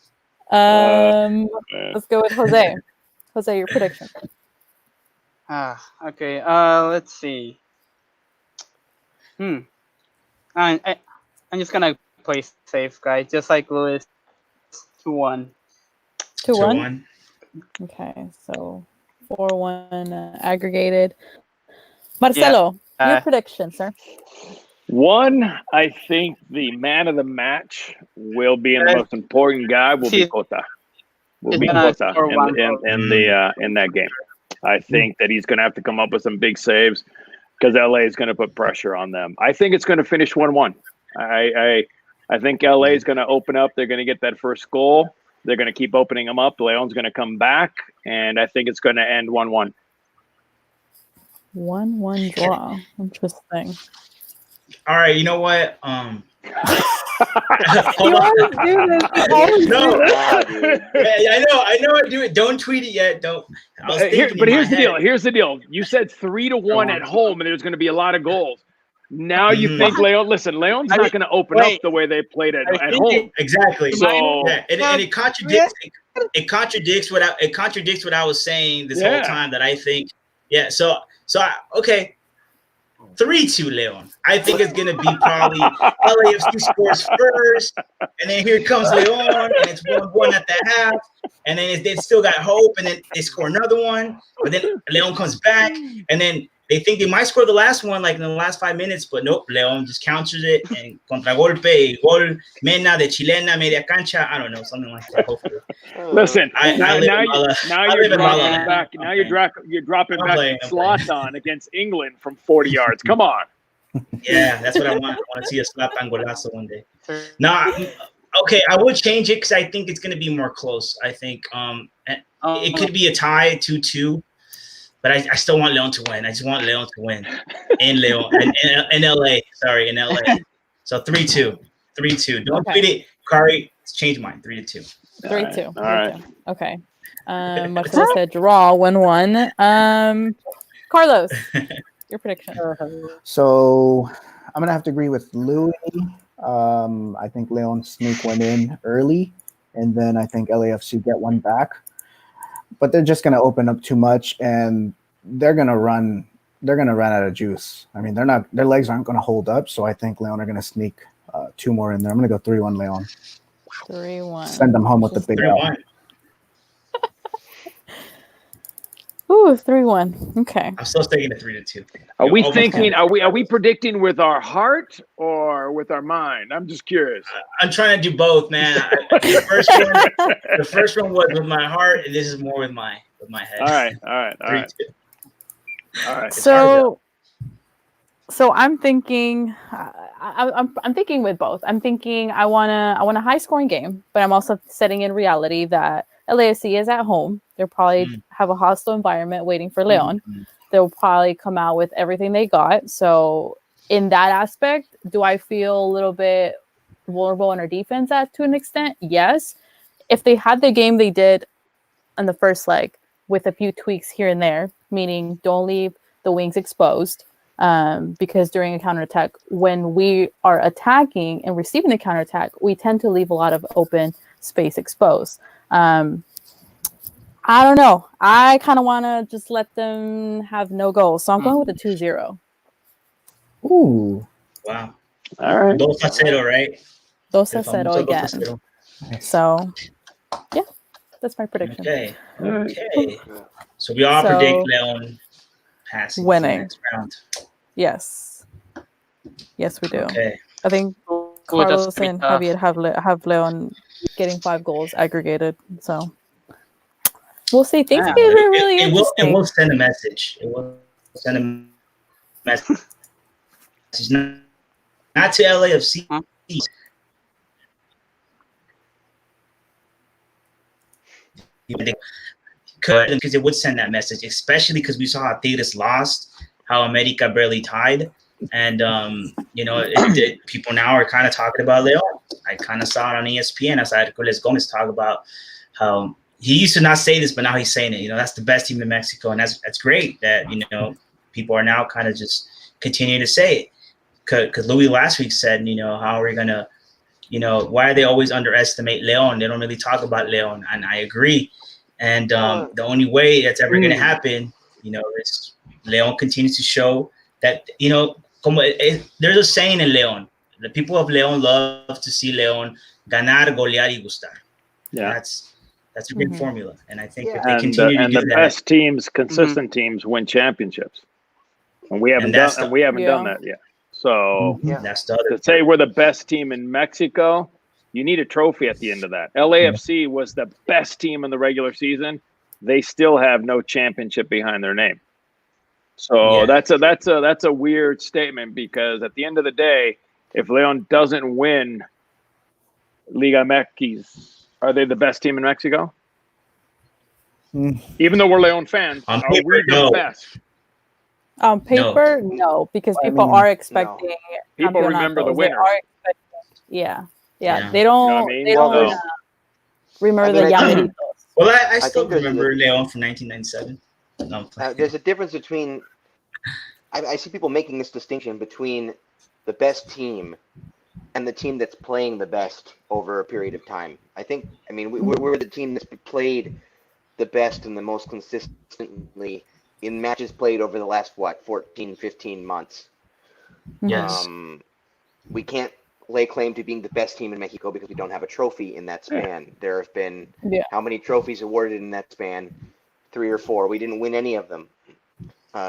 Let's go with Jose. Jose, your prediction. Okay. Let's see. I'm just gonna play safe, guys. Just like Lewis, 2-1. 2-1. Okay, so 4-1 aggregated. Marcelo, your prediction, sir. One, I think the man of the match will be, and the most important guy will be Cota. In that game. I think that he's going to have to come up with some big saves because LA is going to put pressure on them. I think it's going to finish 1-1. I think LA is going to open up. They're going to get that first goal. They're going to keep opening them up. Leon's going to come back, and I think it's going to end 1-1. 1-1 draw. Interesting. All right, you know what? You always do this. I know. I do it. Don't tweet it yet. Don't. Here's the deal. You said 3-1 at home, and there's going to be a lot of goals. Now you think Leon? Listen, Leon's not going to open up the way they played at home. Exactly. So and it contradicts. It contradicts what I was saying this whole time. That I think. Yeah. So okay. 3-2 Leon. I think it's gonna be probably LAFC scores first, and then here comes Leon, and it's 1-1 at the half, and then they still got hope, and then they score another one, but then Leon comes back, and then they think they might score the last one like in the last 5 minutes, but nope, Leon just counters it and contragolpe, gol, mena de chilena, media cancha, I don't know, something like that. Hopefully. Listen, now you're dropping back Zlatan against England from 40 yards. Come on. Yeah, that's what I want. I want to see a Zlatan golazo one day. Okay, I would change it because I think it's going to be more close. I think it could be a tie, 2-2. But I still want Leon to win. I just want Leon to win in Leon in LA. Sorry, in LA. So 3-2. 3-2. Don't tweet it. Kari, change mine. 3-2. 3-2. All right. Okay. Marcelo said draw 1-1. Carlos, your prediction. So I'm gonna have to agree with Louis. I think Leon sneak one in early, and then I think LAFC get one back. But they're just going to open up too much, and they're going to run. They're going to run out of juice. I mean, their legs aren't going to hold up. So I think Leon are going to sneak 2 more in there. I'm going to go 3-1 Leon. 3-1. Send them home with the big L. Ooh, 3-1. Okay. I'm still sticking to 3-2. Are we thinking? Are we predicting with our heart or with our mind? I'm just curious. I'm trying to do both, man. The first one was with my heart, and this is more with my head. All right. So I'm thinking. I'm thinking with both. I'm thinking I want a high scoring game, but I'm also setting in reality that LAFC is at home. They'll probably have a hostile environment waiting for Leon. They'll probably come out with everything they got. So in that aspect, do I feel a little bit vulnerable in our defense to an extent? Yes. If they had the game they did on the first leg with a few tweaks here and there, meaning don't leave the wings exposed, because during a counterattack, when we are attacking and receiving the counterattack, we tend to leave a lot of open space exposed. I don't know. I kind of want to just let them have no goals. So I'm going with a 2-0. Ooh. Wow. All right. 2-0, right? 2-0 again. So, yeah, that's my prediction. Okay. So we all predict Leon passing winning the next round. Yes, we do. Okay. I think Carlos and Javier have Leon getting 5 goals aggregated. So we'll see. Things get really interesting. It will send a message. It will send a message. Not to LAFC. Because it would send that message, especially because we saw how Tigres lost, how America barely tied, and people now are kind of talking about Leon. I kind of saw it on ESPN. I saw Hercules Gomez talk about how he used to not say this, but now he's saying it. That's the best team in Mexico, and that's great that people are now kind of just continuing to say it. Because Louis last week said, how are we gonna, why are they always underestimate Leon? They don't really talk about Leon, and I agree. And the only way that's ever going to happen, Leon continues to show that, there's a saying in Leon. The people of Leon love to see Leon ganar, golear, y gustar. Yeah. That's a great formula. And I think if they continue to do the that, best teams, consistent teams win championships. And we haven't done that yet. So that's the other to say we're the best team in Mexico, you need a trophy at the end of that. LAFC was the best team in the regular season. They still have no championship behind their name. So that's a weird statement, because at the end of the day, if Leon doesn't win Liga MX, are they the best team in Mexico? Even though we're Leon fans, are we the best? On paper, no, because people are expecting. People remember the winner. Yeah. They don't. You know what I mean? Remember the Yameritos. Well, I still remember Leon from 1997. No, there's a difference between. I see people making this distinction between the best team and the team that's playing the best over a period of time. We're the team that's played the best and the most consistently in matches played over the last 14, 15 months. Yes. We can't lay claim to being the best team in Mexico because we don't have a trophy in that span. There have been how many trophies awarded in that span? 3 or 4. We didn't win any of them.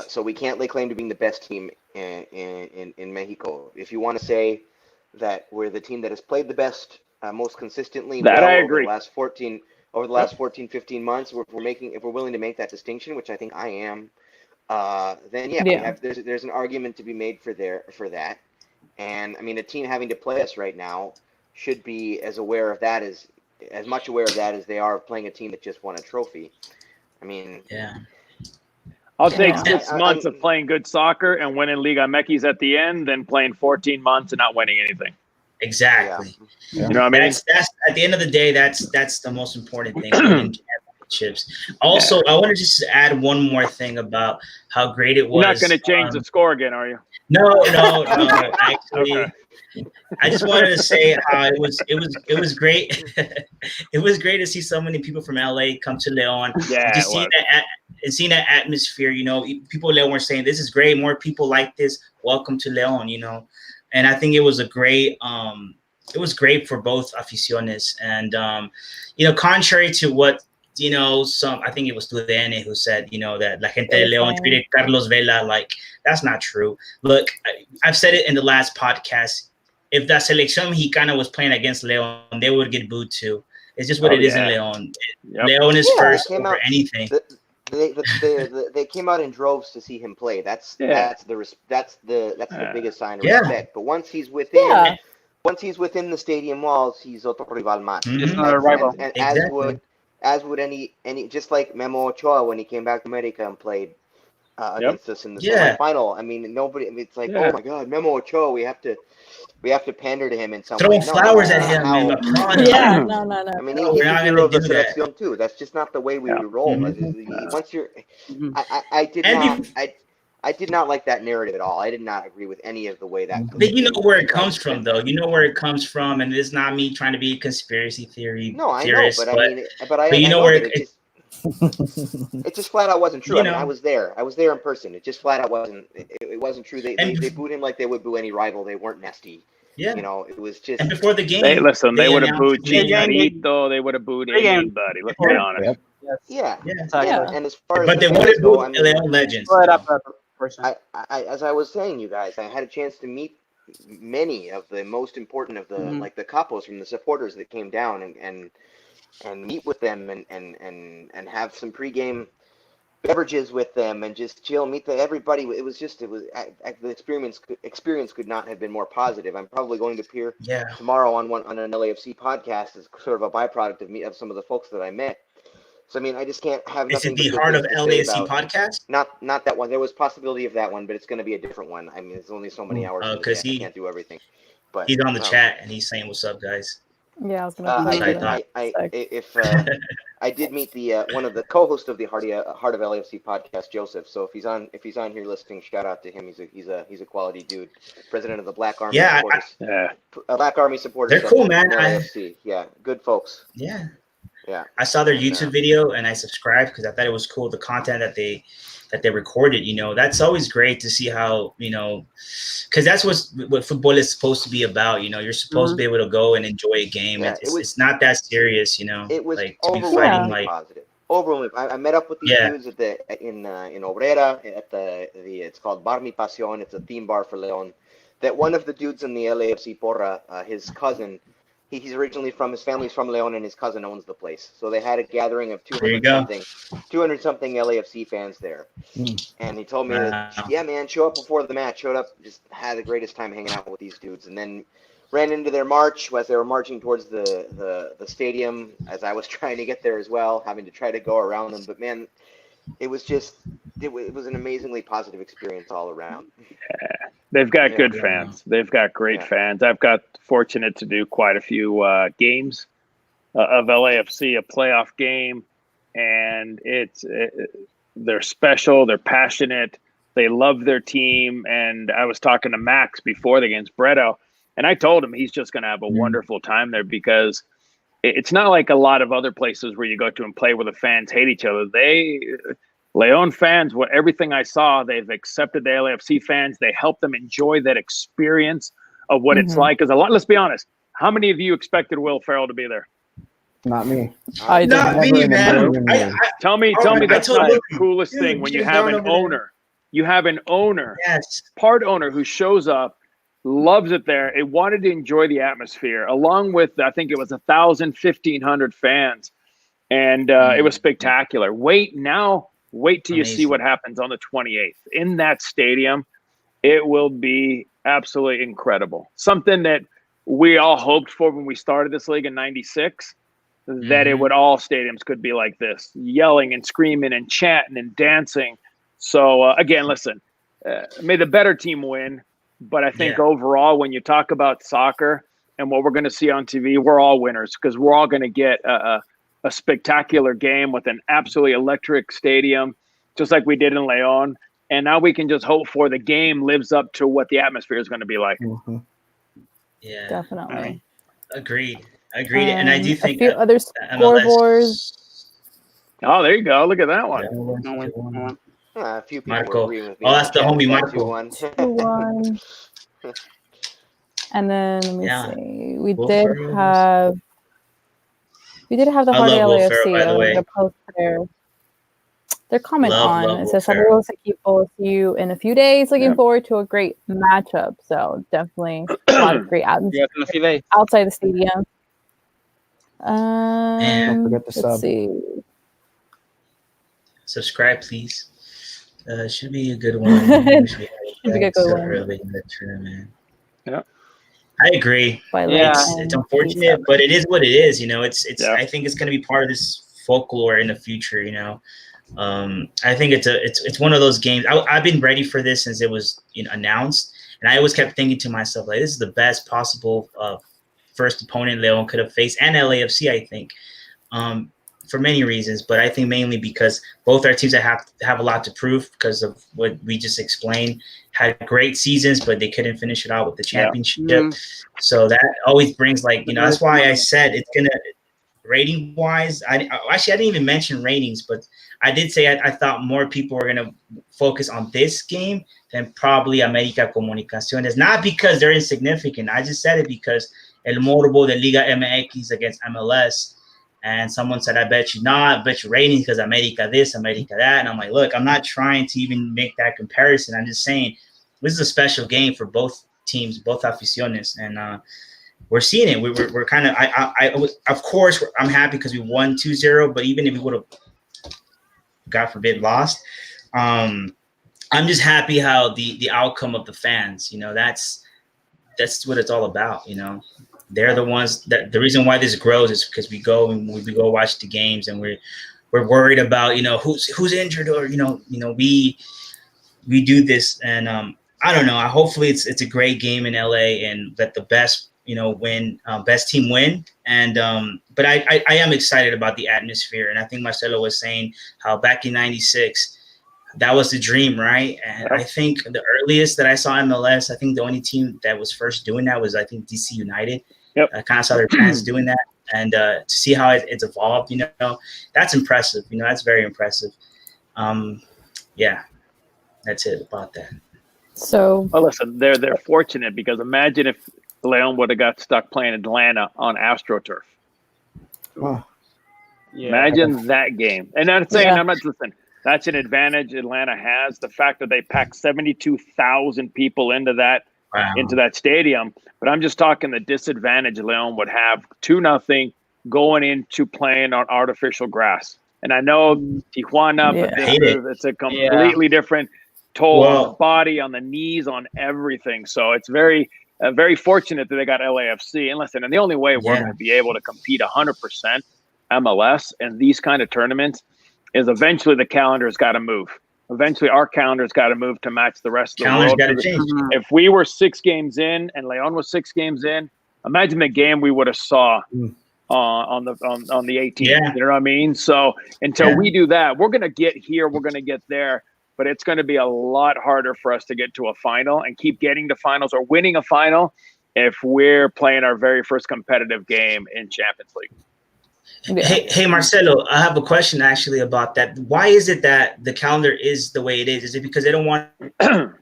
So we can't lay claim to being the best team in Mexico. If you want to say that we're the team that has played the best, most consistently, I agree. Over the last 14, 15 months, if we're willing to make that distinction, which I think I am, then there's an argument to be made for that. And a team having to play us right now should be as much aware of that as they are of playing a team that just won a trophy. I'll take 6 months of playing good soccer and winning Liga MX at the end than playing 14 months and not winning anything. Exactly. Yeah. You know what I mean? That's at the end of the day, that's the most important thing. Winning championships. Also, I want to just add one more thing about how great it was. You're not going to change the score again, are you? No. Actually, I just wanted to say how it was great. It was great to see so many people from LA come to Leon. Yeah, to see that and seeing that atmosphere. People in Leon were saying, "This is great. More people like this. Welcome to Leon." And I think it was great for both aficiones. And contrary to what I think it was Tudene who said, that La Gente de Leon treated Carlos Vela like that's not true. Look, I've said it in the last podcast. If the Selección Mexicana was playing against Leon, they would get booed too. It's just what it is in Leon. Yep. Leon is first over anything. They came out in droves to see him play. That's the biggest sign of respect. But once he's within the stadium walls, he's otro rival más. It's not a rival. And as would any just like Memo Ochoa when he came back to America and played against us in the semifinal. It's like, oh my God, Memo Ochoa, we have to pander to him in some way. Throwing flowers at him. No. He's a hero of the Selección too. That's just not the way we would roll. Once you're, I did not like that narrative at all. I did not agree with any of the way that. But you know where it comes from, though. You know where it comes from, and it's not me trying to be a conspiracy theorist. No, I know, but you know where it just flat out wasn't true. I was there. I was there in person. It just flat out wasn't. It wasn't true. They booed him like they would boo any rival. They weren't nasty. Yeah. It was just. And before the game, they would have booed Chicharito. They would have booed anybody. Let's be honest. Yeah. And as far as they would have booed Leon legends. As I was saying, you guys, I had a chance to meet many of the most important of the like the capos from the supporters that came down and meet with them and have some pregame beverages with them and just chill, meet everybody. The experience could not have been more positive. I'm probably going to appear tomorrow on an LAFC podcast as sort of a byproduct of some of the folks that I met. So I just can't have. Is it the Heart of LAFC podcast? Not that one. There was possibility of that one, but it's going to be a different one. There's only so many hours. Because he can't do everything. But he's on the chat and he's saying, "What's up, guys?" Yeah, I was going to. I did meet the one of the co-hosts of the Heart of LAFC podcast, Joseph. So if he's on here listening, shout out to him. He's a quality dude. President of the Black Army supporters. Black Army supporters. They're cool, man. LAFC. Yeah, good folks. Yeah. I saw their YouTube video and I subscribed because I thought it was cool. The content that they recorded, that's always great to see how, because that's what football is supposed to be about. You're supposed to be able to go and enjoy a game. Yeah, it's not that serious, It was like to be overwhelmingly fighting like positive. Overwhelmingly, I met up with these dudes at in Obrera at the it's called Bar Mi Pasión. It's a theme bar for Leon. That one of the dudes in the LAFC Porra, his cousin, he's originally his family's from Leon, and his cousin owns the place. So they had a gathering of 200 something LAFC fans there. And he told me that, yeah, man, show up before the match. Showed up, just had the greatest time hanging out with these dudes, and then ran into their march as they were marching towards the stadium. As I was trying to get there as well, having to try to go around them. But man, it was an amazingly positive experience all around. Yeah. They've got good fans. They've got great fans. I've got fortunate to do quite a few games of LAFC, a playoff game, and they're special. They're passionate. They love their team. And I was talking to Max before the game's Bredo, and I told him he's just going to have a wonderful time there because it's not like a lot of other places where you go to and play where the fans hate each other. Leon fans, everything I saw, they've accepted the LAFC fans. They help them enjoy that experience of what it's like. Because let's be honest, how many of you expected Will Ferrell to be there? Not me. Not me, man. Tell me that's not the coolest thing when you have an owner. You have an owner, part owner who shows up, loves it there. It wanted to enjoy the atmosphere, along with, I think it was 1,000, 1,500 fans. And it was spectacular. Wait till you see what happens on the 28th. In that stadium, it will be absolutely incredible. Something that we all hoped for when we started this league in 96, that all stadiums could be like this, yelling and screaming and chanting and dancing. So, again, listen, may the better team win. But I think overall, when you talk about soccer and what we're going to see on TV, we're all winners because we're all going to get a spectacular game with an absolutely electric stadium, just like we did in Leon. And now we can just hope for the game lives up to what the atmosphere is going to be like. Yeah, Definitely. Agreed. And I do think a few other scoreboards. Oh, there you go. Look at that one. A few people Marco. agreeing with me. Oh, that's the homie Marco. 2-1. And then let me see. We Will did Ferrell. have the Hardy love Will LAFC. Ferrell, by the way. Post their comment Love It says, "Saludos equipo. See you in a few days. Looking forward to a great matchup." So definitely a lot of great atmosphere outside the stadium. Don't forget the sub. See. Subscribe, please. Should be a good one. Should be a good one. Early in the tournament. Yeah. I agree. It's unfortunate, but it is what it is. I think it's going to be part of this folklore in the future. I think it's one of those games. I've been ready for this since it was announced, and I always kept thinking to myself, like, this is the best possible first opponent Leon could have faced, and LAFC, I think, for many reasons. But I think mainly because both our teams have a lot to prove because of what we just explained. Had great seasons, but they couldn't finish it out with the championship. So that always brings that's why I said it's gonna rating wise. I didn't even mention ratings, but I did say I thought more people were gonna focus on this game than probably América Comunicaciones. Not because they're insignificant. I just said it because El Morbo de Liga MX against MLS. And someone said, I bet you not. I bet you ratings because America this, America that. And I'm like, look, I'm not trying to even make that comparison. I'm just saying this is a special game for both teams, both aficiones. And we're seeing it. We're kind of – of course, I'm happy because we won 2-0. But even if we would have, God forbid, lost, I'm just happy how the outcome of the fans, that's what it's all about, They're the ones that the reason why this grows is because we go watch the games and we're worried about who's injured or we do this and I don't know. Hopefully it's a great game in LA and that the best win, best team win. And but I am excited about the atmosphere, and I think Marcelo was saying how back in '96 that was the dream, right? And I think the earliest that I saw MLS, I think the only team that was first doing that was DC United. Yep. I kind of saw their fans doing that. and to see how it's evolved, that's impressive. That's very impressive. Yeah, that's it about that. So, well, listen, they're fortunate because imagine if Leon would have got stuck playing Atlanta on AstroTurf. Oh, Yeah. Imagine that game. And I'm saying, Yeah. I'm not listening. That's an advantage Atlanta has. The fact that they packed 72,000 people into that stadium. But I'm just talking the disadvantage Leon would have 2-0 going into playing on artificial grass. And I know Tijuana, Yeah. but it's a completely different toll on the body, on the knees, on everything. So it's very fortunate that they got LAFC. And listen, and the only way we're going to be able to compete 100% MLS and these kind of tournaments is eventually the calendar's got to move. Eventually our calendar's got to move to match the rest of the world. Got to change. If we were 6 games in and Leon was 6 games in, imagine the game we would have saw on the 18th. Yeah. You know what I mean? So until we do that, we're going to get here, we're going to get there, but it's going to be a lot harder for us to get to a final and keep getting to finals or winning a final if we're playing our very first competitive game in Champions League. Hey, Marcelo, I have a question actually about that. Why is it that the calendar is the way it is? Is it because they don't want to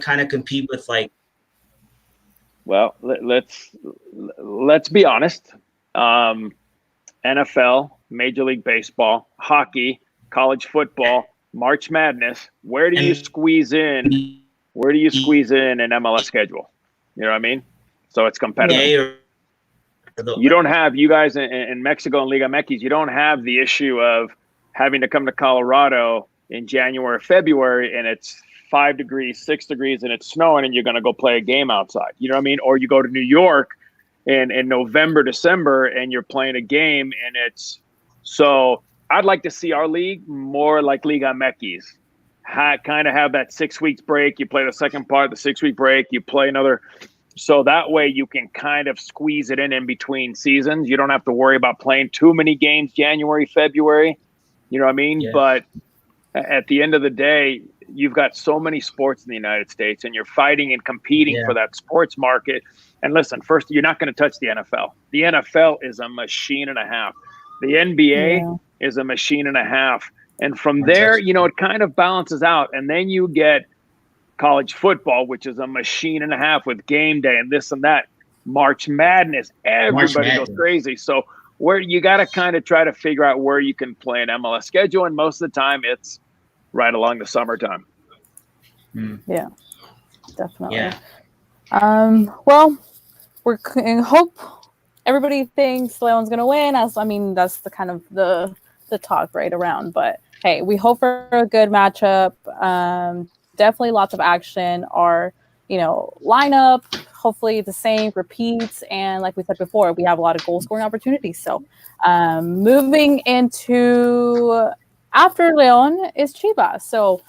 kind of compete with like? Well, let's be honest. NFL, Major League Baseball, hockey, college football, March Madness. Where do you squeeze in? Where do you squeeze in an MLS schedule? You know what I mean? So it's competitive. You don't have, you guys in Mexico and Liga MX, you don't have the issue of having to come to Colorado in January or February and it's 5 degrees, 6 degrees, and it's snowing and you're going to go play a game outside. You know what I mean? Or you go to New York in November, December, and you're playing a game and it's – so I'd like to see our league more like Liga MX. Kind of have that 6 weeks break. You play the second part, the 6 week break. You play another – so that way you can kind of squeeze it in between seasons. You don't have to worry about playing too many games January, February. You know what I mean? Yeah. But at the end of the day, you've got so many sports in the United States and you're fighting and competing for that sports market. And listen, first, you're not going to touch the NFL. The NFL is a machine and a half. The NBA is a machine and a half. And from there, it kind of balances out. And then you get college football, which is a machine and a half with game day and this and that. March Madness, everybody goes crazy. So where you got to kind of try to figure out where you can play an MLS schedule. And most of the time it's right along the summertime. Yeah, definitely. Yeah. Well, we're in hope. Everybody thinks Leon's going to win. That's the kind of the talk right around. But hey, we hope for a good matchup. Definitely lots of action. Our, lineup, hopefully the same repeats. And like we said before, we have a lot of goal scoring opportunities. So moving into after Leon is Chivas. So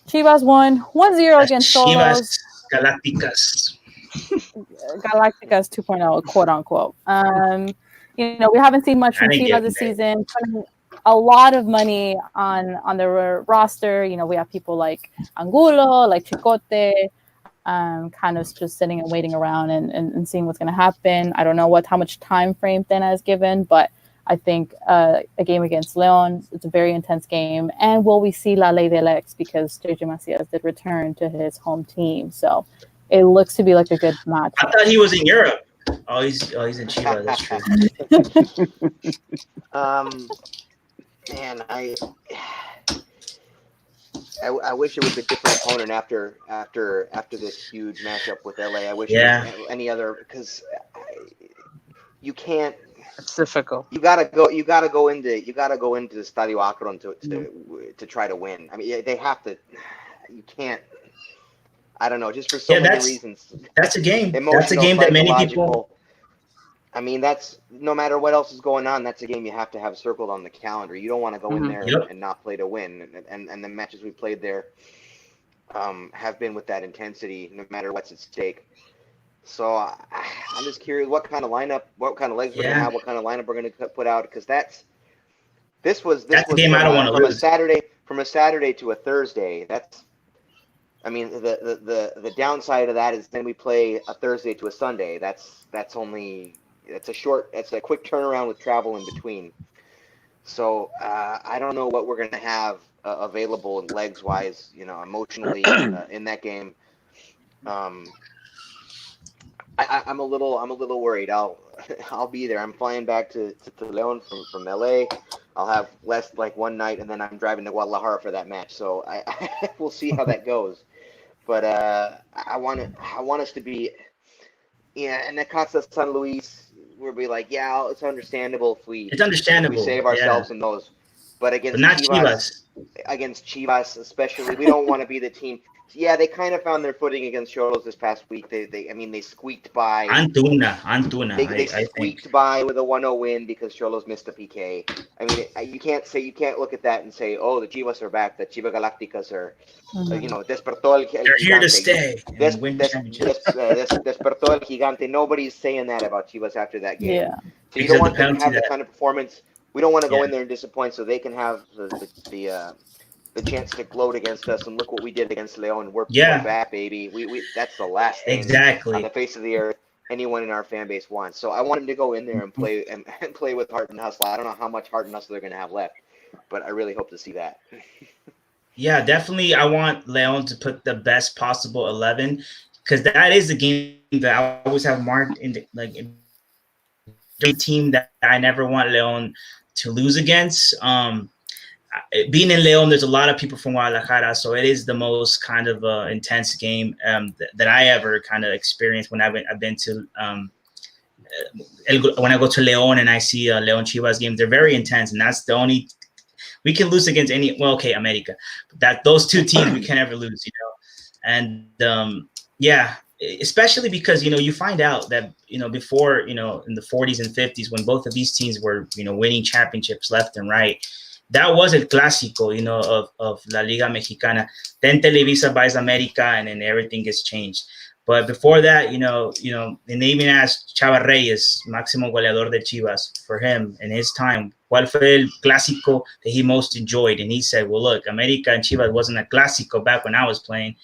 Chivas won 1-0 against Solos. Galacticas 2.0, quote unquote. We haven't seen much from Chivas this season. Putting a lot of money on the roster. We have people like Angulo, like Chicote, kind of just sitting and waiting around and seeing what's going to happen. I don't know how much time frame Tena is given, but I think a game against Leon, it's a very intense game. And will we see La Ley del Ex, because JJ Macias did return to his home team. So it looks to be like a good match. I thought he was in Europe. Oh, he's in Chivas. That's true. Man, I wish it was a different opponent after this huge matchup with LA. I wish it was any other, because you can't. It's difficult. You gotta go into Stadio Akron to try to win. They have to. You can't. I don't know. Just for so many reasons. That's a game. That's a game that many people. That's no matter what else is going on. That's a game you have to have circled on the calendar. You don't want to go in there and not play to win. And the matches we played there have been with that intensity, no matter what's at stake. So I'm just curious what kind of lineup, what kind of legs we're gonna have, what kind of lineup we're gonna put out, because this was the game I don't want to lose. From a Saturday to a Thursday. I mean, the downside of that is then we play a Thursday to a Sunday. It's a quick turnaround with travel in between. So I don't know what we're going to have available legs wise, emotionally in that game. I'm a little worried. I'll be there. I'm flying back to Leon from LA. I'll have less like one night, and then I'm driving to Guadalajara for that match. So we'll see how that goes. But I want us to be, and Necaxa San Luis. We'll be like, yeah, it's understandable if we save ourselves in those. But against Chivas especially, we don't want to be the team. Yeah, they kind of found their footing against Cholos this past week. They squeaked by. Antuna. They squeaked by with a 1-0 win because Cholos missed a PK. I mean, you can't look at that and say, oh, the Chivas are back. The Chivas Galacticas are, despertó el gigante. They're here to stay. Despertó el gigante. Nobody's saying that about Chivas after that game. Yeah. So you don't want them to have that kind of performance. We don't want to go in there and disappoint, so they can have the chance to gloat against us and look what we did against Leon. We're back, baby. We that's the last thing on the face of the earth anyone in our fan base wants. So I want them to go in there and play and play with heart and hustle. I don't know how much heart and hustle they're going to have left, but I really hope to see that. Yeah, definitely. I want Leon to put the best possible 11 because that is the game that I always have marked in the team that I never want Leon to lose against. Being in Leon, there's a lot of people from Guadalajara, so it is the most kind of intense game that I ever kind of experienced when I've been to when I go to Leon and I see Leon Chivas games. They're very intense, and that's the only we can lose against America, but those two teams we can never lose, and especially because you find out that before in the 40s and 50s when both of these teams were winning championships left and right. That was el clásico, of La Liga Mexicana. Then Televisa buys America, and then everything gets changed. But before that, and they even asked Chava Reyes, máximo goleador de Chivas, for him in his time, ¿cuál fue el clásico that he most enjoyed? And he said, well, look, America and Chivas wasn't a clásico back when I was playing.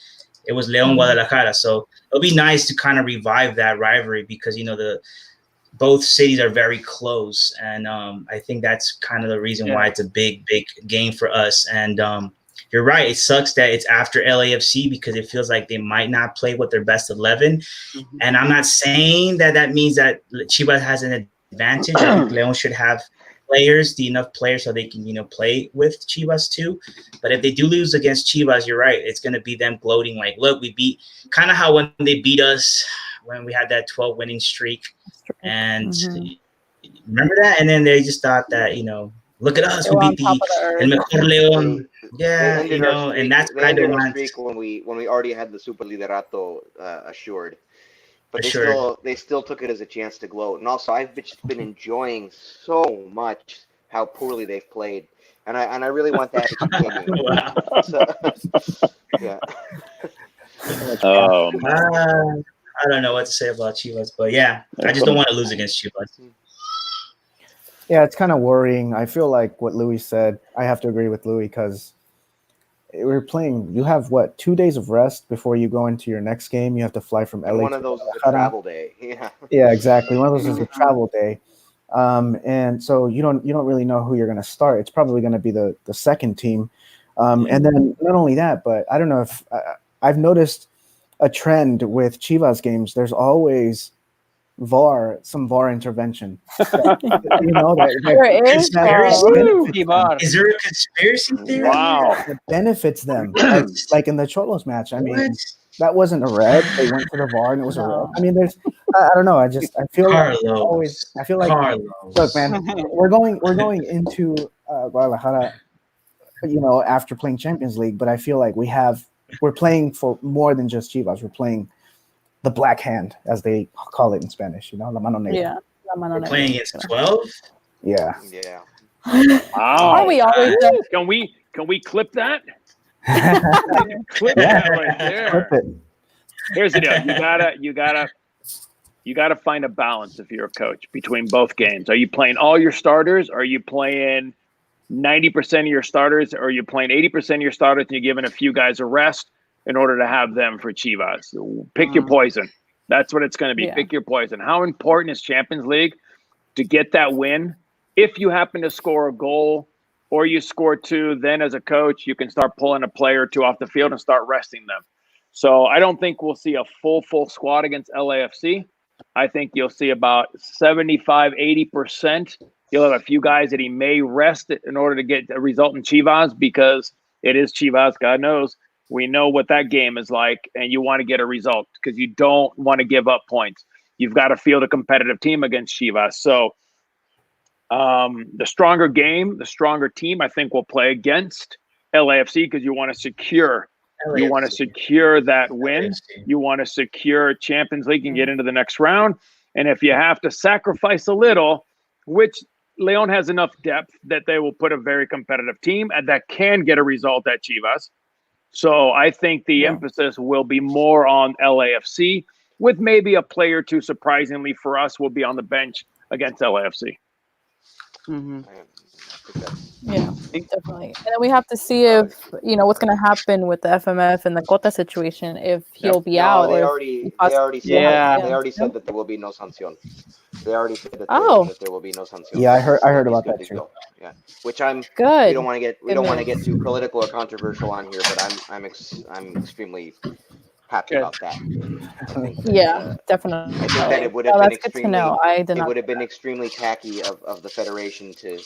It was León Guadalajara. So it'll be nice to kind of revive that rivalry because, both cities are very close, and I think that's kind of the reason why it's a big game for us. And you're right, it sucks that it's after LAFC because it feels like they might not play with their best 11. Mm-hmm. And I'm not saying that means that Chivas has an advantage. I think Leon should have enough players so they can play with Chivas too. But if they do lose against Chivas, you're right, it's going to be them gloating like, look, we beat, kind of how when they beat us when we had that 12 winning streak. And remember that? And then they just thought that, look at us, we beat the El Mejor León. Yeah, and that's what I don't want. When we already had the Super Liderato assured. But they still took it as a chance to gloat. And also, I've just been enjoying so much how poorly they've played. And I really want that to continue. So, yeah. I don't know what to say about Chivas, but yeah, I just don't want to lose against Chivas. Yeah, it's kind of worrying. I feel like what Louis said, I have to agree with Louis because we're playing. You have 2 days of rest before you go into your next game. You have to fly from LA. One of those is a travel day. Yeah. Yeah, exactly. One of those is a travel day, and so you don't really know who you're going to start. It's probably going to be the second team, and then not only that, but I don't know if I've noticed a trend with Chivas games. There's always some VAR intervention. Is there a conspiracy theory? Wow. It benefits them. Like in the Cholos match. I mean, that wasn't a red. They went to the VAR and it was a red. I mean, I don't know. I feel like look, man, we're going into Guadalajara, after playing Champions League, but I feel like we're playing for more than just Chivas. We're playing the black hand, as they call it in Spanish. La mano negra. Yeah, la mano negra. Playing against 12. Yeah. Yeah. Wow. Are we always? Can we clip that? Clip that right there. Clip it. Here's the deal. You gotta find a balance if you're a coach between both games. Are you playing all your starters? Or are you playing 90% of your starters? Or are you playing 80% of your starters and you're giving a few guys a rest? in order to have them for Chivas. Pick your poison. That's what it's going to be. Yeah. Pick your poison. How important is Champions League to get that win? If you happen to score a goal or you score two, then as a coach, you can start pulling a player or two off the field and start resting them. So I don't think we'll see a full squad against LAFC. I think you'll see about 75, 80%. You'll have a few guys that he may rest in order to get a result in Chivas because it is Chivas, God knows. We know what that game is like, and you want to get a result because you don't want to give up points. You've got to field a competitive team against Chivas. So the stronger game, the stronger team, I think will play against LAFC because you want to secure that win. LAFC. You want to secure Champions League and get into the next round. And if you have to sacrifice a little, which Leon has enough depth that they will put a very competitive team and that can get a result at Chivas. So I think the emphasis will be more on LAFC with maybe a player or two, surprisingly for us, will be on the bench against LAFC. Yeah, definitely. And then we have to see if, what's going to happen with the FMF and the Cota situation, if he'll be out. They or already said that there will be no sanción. They already said that, that there will be no sanción. Yeah, I heard about that too. Yeah, which I'm good. We don't want to get too political or controversial on here, but I'm extremely happy about that. Definitely. I think that it would have been good to know. It would have been extremely tacky of the federation to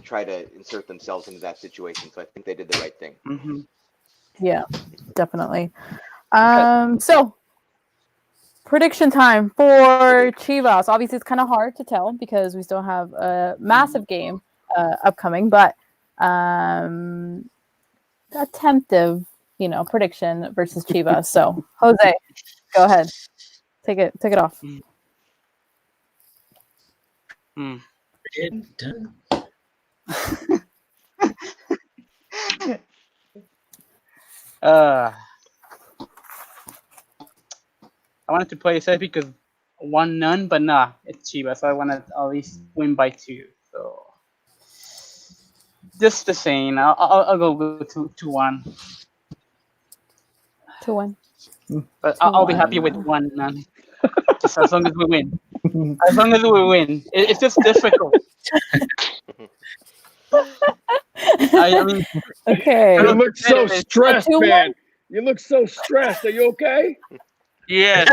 try to insert themselves into that situation. So I think they did the right thing. Mm-hmm. Yeah, definitely. So prediction time for Chivas. Obviously, it's kind of hard to tell because we still have a massive game upcoming, but attemptive, prediction versus Chivas. So Jose, go ahead. Take it off. Done. I wanted to play it safe because 1-0, but nah, it's Chivas. So I want to at least win by 2. So just the same. I'll go with 2-1. 2-1. But I'll be happy with 1-0. Just as long as we win. As long as we win. It's just difficult. I mean, okay. You look so stressed, man. You look so stressed. Are you okay? Yes.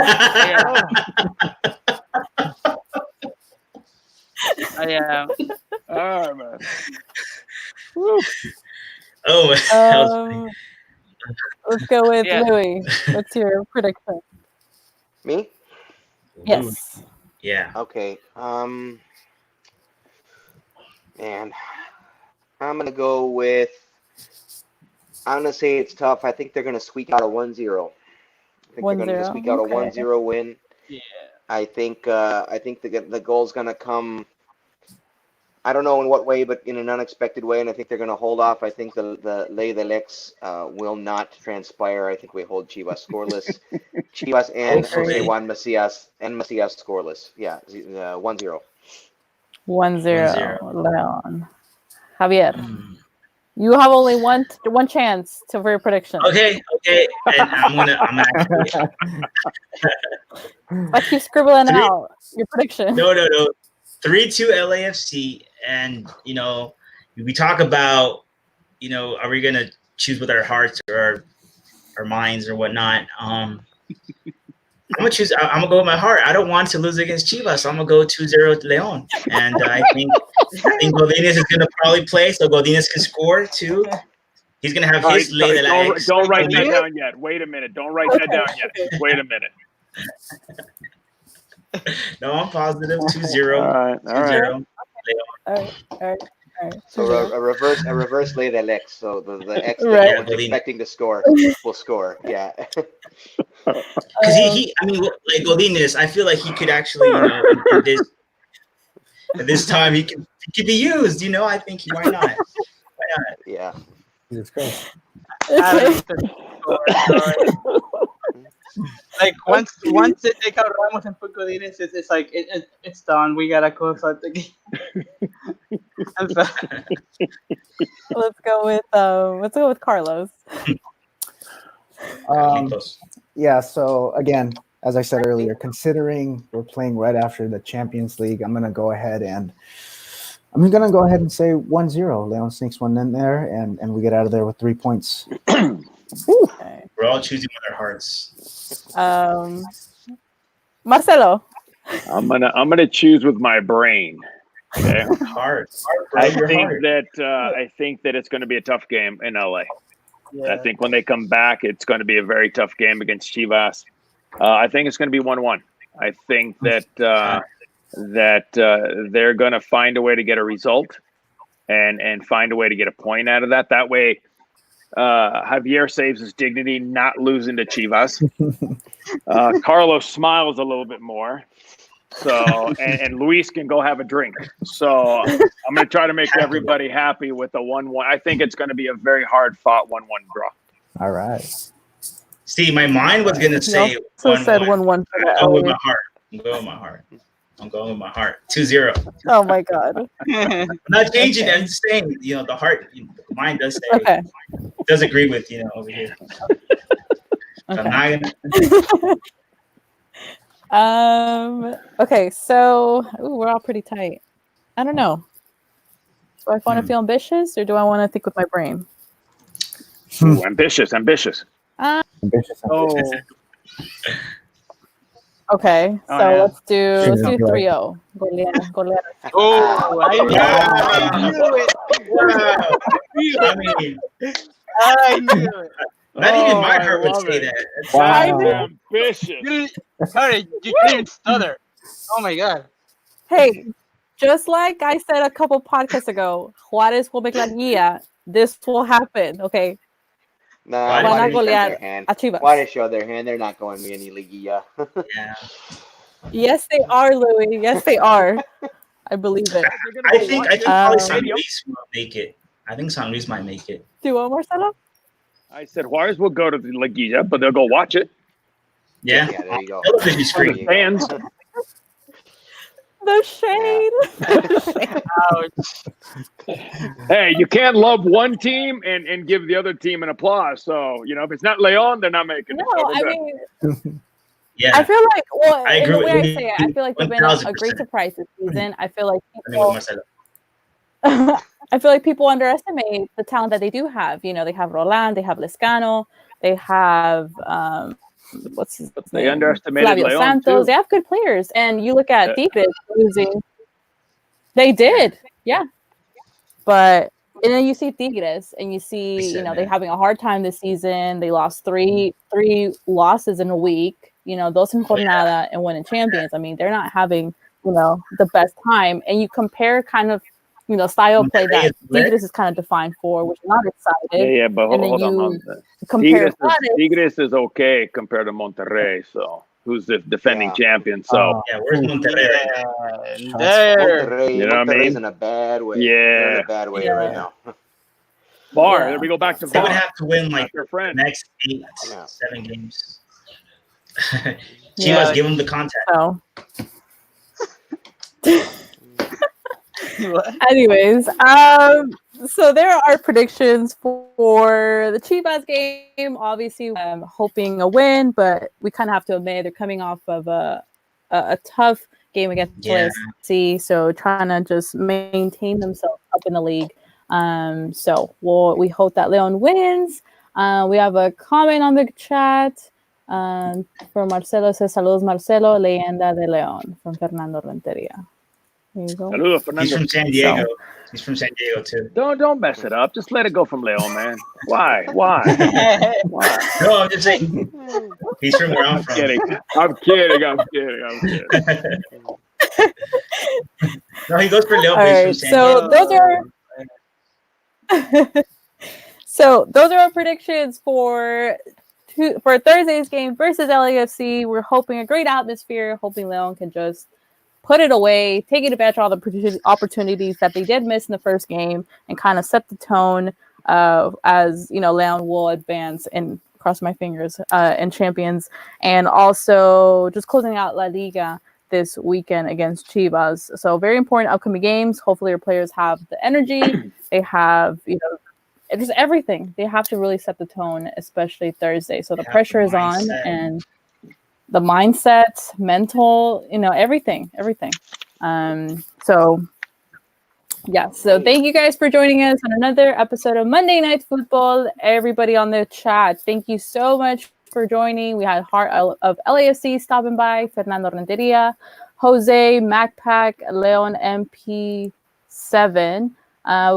I am. All right, man. Woo. Oh, that was funny. Let's go with Louis. What's your prediction? Me? Yes. Yeah. Okay. Man, I'm gonna go with. I'm gonna say it's tough. I think they're gonna squeak out a 1-0. I think they're gonna squeak out a 1-0 win. Yeah. I think the goal's gonna come. I don't know in what way, but in an unexpected way, and I think they're gonna hold off. I think the Ley del Ex will not transpire. I think we hold Chivas scoreless. Chivas and Jose Juan Macias scoreless. Yeah, 1-0. 1-0. Leon. Javier. You have only one chance for your prediction. Okay. And I'm gonna I keep scribbling out your prediction. No. 3-2 LAFC, and we talk about are we gonna choose with our hearts or our minds or whatnot? I'm gonna choose. I'm gonna go with my heart. I don't want to lose against Chivas, so I'm gonna go 2-0 Leon, and I think Godinez is gonna probably play, so Godinez can score too. He's gonna have his Ley del Ex. Don't write that down yet. Wait a minute. Don't write that down yet. Wait a minute. No, I'm positive. 2-0. All right. All right. So a reverse Ley del Ex. So the X that Right. no one's expecting to score will score. Yeah. Because like Godinez, I feel like he could actually, at this time, he could be used. I think why not? Yeah. Jesus Christ. Like once they take out Ramos and put Godinez, it's like it's done. We gotta close out the game. Let's go with Carlos. Yeah. So again, as I said earlier, considering we're playing right after the Champions League, I'm gonna go ahead and say 1-0. Leon sneaks one in there, and we get out of there with 3 points. Okay. We're all choosing with our hearts. Marcelo. I'm gonna choose with my brain. Okay. Heart. I think that it's going to be a tough game in LA. Yeah. I think when they come back, it's going to be a very tough game against Chivas. I think it's going to be 1-1. I think that they're going to find a way to get a result and find a way to get a point out of that. That way, Javier saves his dignity, not losing to Chivas. Carlos smiles a little bit more. So and Luis can go have a drink. So I'm going to try to make everybody happy with a 1-1. I think it's going to be a very hard fought 1-1 draw. All right. See, my mind was gonna say So said 1-1 for I'm going with the my heart. I'm going with my heart. 2-0. Oh my god. I'm not changing it. I'm just saying, the heart, the mind does say, Okay. does agree with, over here. So Okay. I'm not gonna. Okay, so we're all pretty tight. I don't know. Do I want to feel ambitious or do I want to think with my brain? Ooh, ambitious. Ambitious. Oh. Okay, so let's do 3-0. Goleada. Oh, I knew it. Wow. I knew it. Not even my heart would say that. Wow. Ambitious. Sorry, you didn't stutter. Oh my god. Hey, just like I said a couple podcasts ago, Juárez will make la guía. This will happen, okay? Nah, Van a Juárez showed golear their hand. a Chivas. Juárez showed their hand. They're not going to any liguilla. Yeah. Yes, they are, Louis. Yes, they are. I believe it. I think probably San Luis will make it. I think San Luis might make it. Do you want Marcelo? I said Juarez will go to the Liguilla, but they'll go watch it. Yeah. Yeah, there you go. Television screen. Fans. The shade. Ouch. Hey, you can't love one team and give the other team an applause. So, if it's not Leon, they're not making it. No, I mean, Yeah. I feel like, well, I in agree the with way I you. say it, I feel like they've been a 1000%. great surprise this season. I feel like Marcelo. I feel like people underestimate the talent that they do have. They have Roland, they have Lescano, they have what's his They name? underestimated Flavio Leon, Santos. too. They have good players, and you look at Tigres losing. They did, yeah. But and then you see Tigres, and you see they're having a hard time this season. They lost three losses in a week. Dos en jornada and winning champions. I mean, they're not having the best time. And you compare kind of style of play that Tigres is kind of defined for, which I'm not excited. Yeah, but hold on. Compare Tigres is okay compared to Monterrey, so who's the defending champion. So where's Monterrey? There. Monterrey's in a bad way. Yeah. They're in a bad way right now. VAR. There we go back to They VAR. would have to win like Their the friend. next 7 games. Chivas, give them the contact. So. Anyways, so there are predictions for the Chivas game. Obviously, hoping a win, but we kind of have to admit they're coming off of a tough game against LAFC, so trying to just maintain themselves up in the league. So we hope that Leon wins. We have a comment on the chat from Marcelo. Says saludos Marcelo, leyenda de León, from Fernando Renteria. There you go. Saludos, Fernando. He's from San Diego. He's from San Diego too. Don't mess it up. Just let it go from Leon, man. Why? No, I'm just saying. He's from where I'm from. I'm kidding. No, he goes for Leon. All right, so those are our predictions for Thursday's game versus LAFC. We're hoping a great atmosphere. Hoping Leon can just put it away, take advantage of all the opportunities that they did miss in the first game, and kind of set the tone as Leon will advance and cross my fingers in champions, and also just closing out La Liga. this weekend against Chivas. So very important upcoming games. Hopefully your players have the energy. They have, just everything. They have to really set the tone, especially Thursday. So the pressure is on, and the mindset, mental, everything. So thank you guys for joining us on another episode of Monday Night Football. Everybody on the chat, thank you so much for joining. We had Heart of LAFC stopping by, Fernando Renteria, Jose, MacPack, Leon MP7.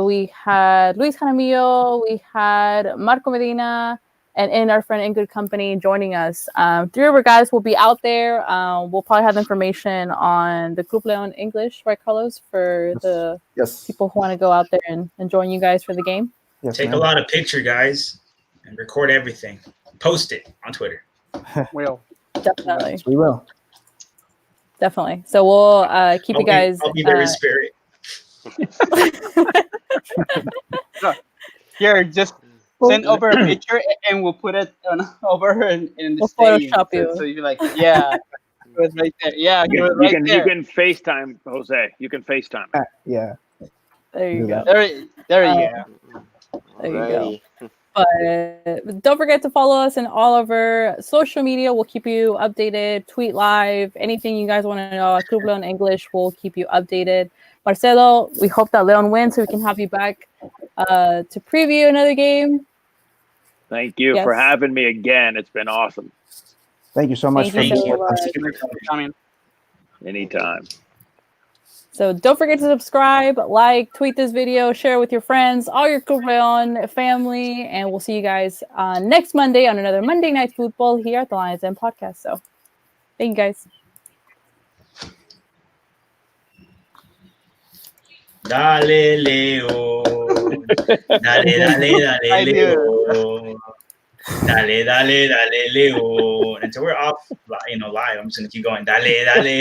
We had Luis Jaramillo, we had Marco Medina, and our friend In Good Company joining us. 3 of our guys will be out there. We'll probably have information on the Club Leon English, right, Carlos, for the people who want to go out there and join you guys for the game. Yes, take a lot of picture, guys, and record everything. Post it on Twitter. Will. Definitely. Yes, we will. Definitely. So we'll keep you guys. I'll be there in spirit. No, here, just send over a picture and we'll put it over in the stadium. Photoshop you. So you'll be like, yeah, it was right there. Yeah, it was right there. You can FaceTime, Jose. You can FaceTime. Yeah. There you go. There you go. There you go. But don't forget to follow us in all of our social media. We'll keep you updated. Tweet live. Anything you guys want to know at Club Leon English, we'll keep you updated. Marcelo, we hope that Leon wins so we can have you back to preview another game. Thank you for having me again. It's been awesome. Thank you so much for being with us. Anytime. So don't forget to subscribe, like, tweet this video, share with your friends, all your Club Leon family, and we'll see you guys next Monday on another Monday Night Football here at the Lions Den Podcast. So thank you guys. Dale, Leo. Dale, Leo. Dale, Leo. Until we're off, live, I'm just going to keep going. Dale.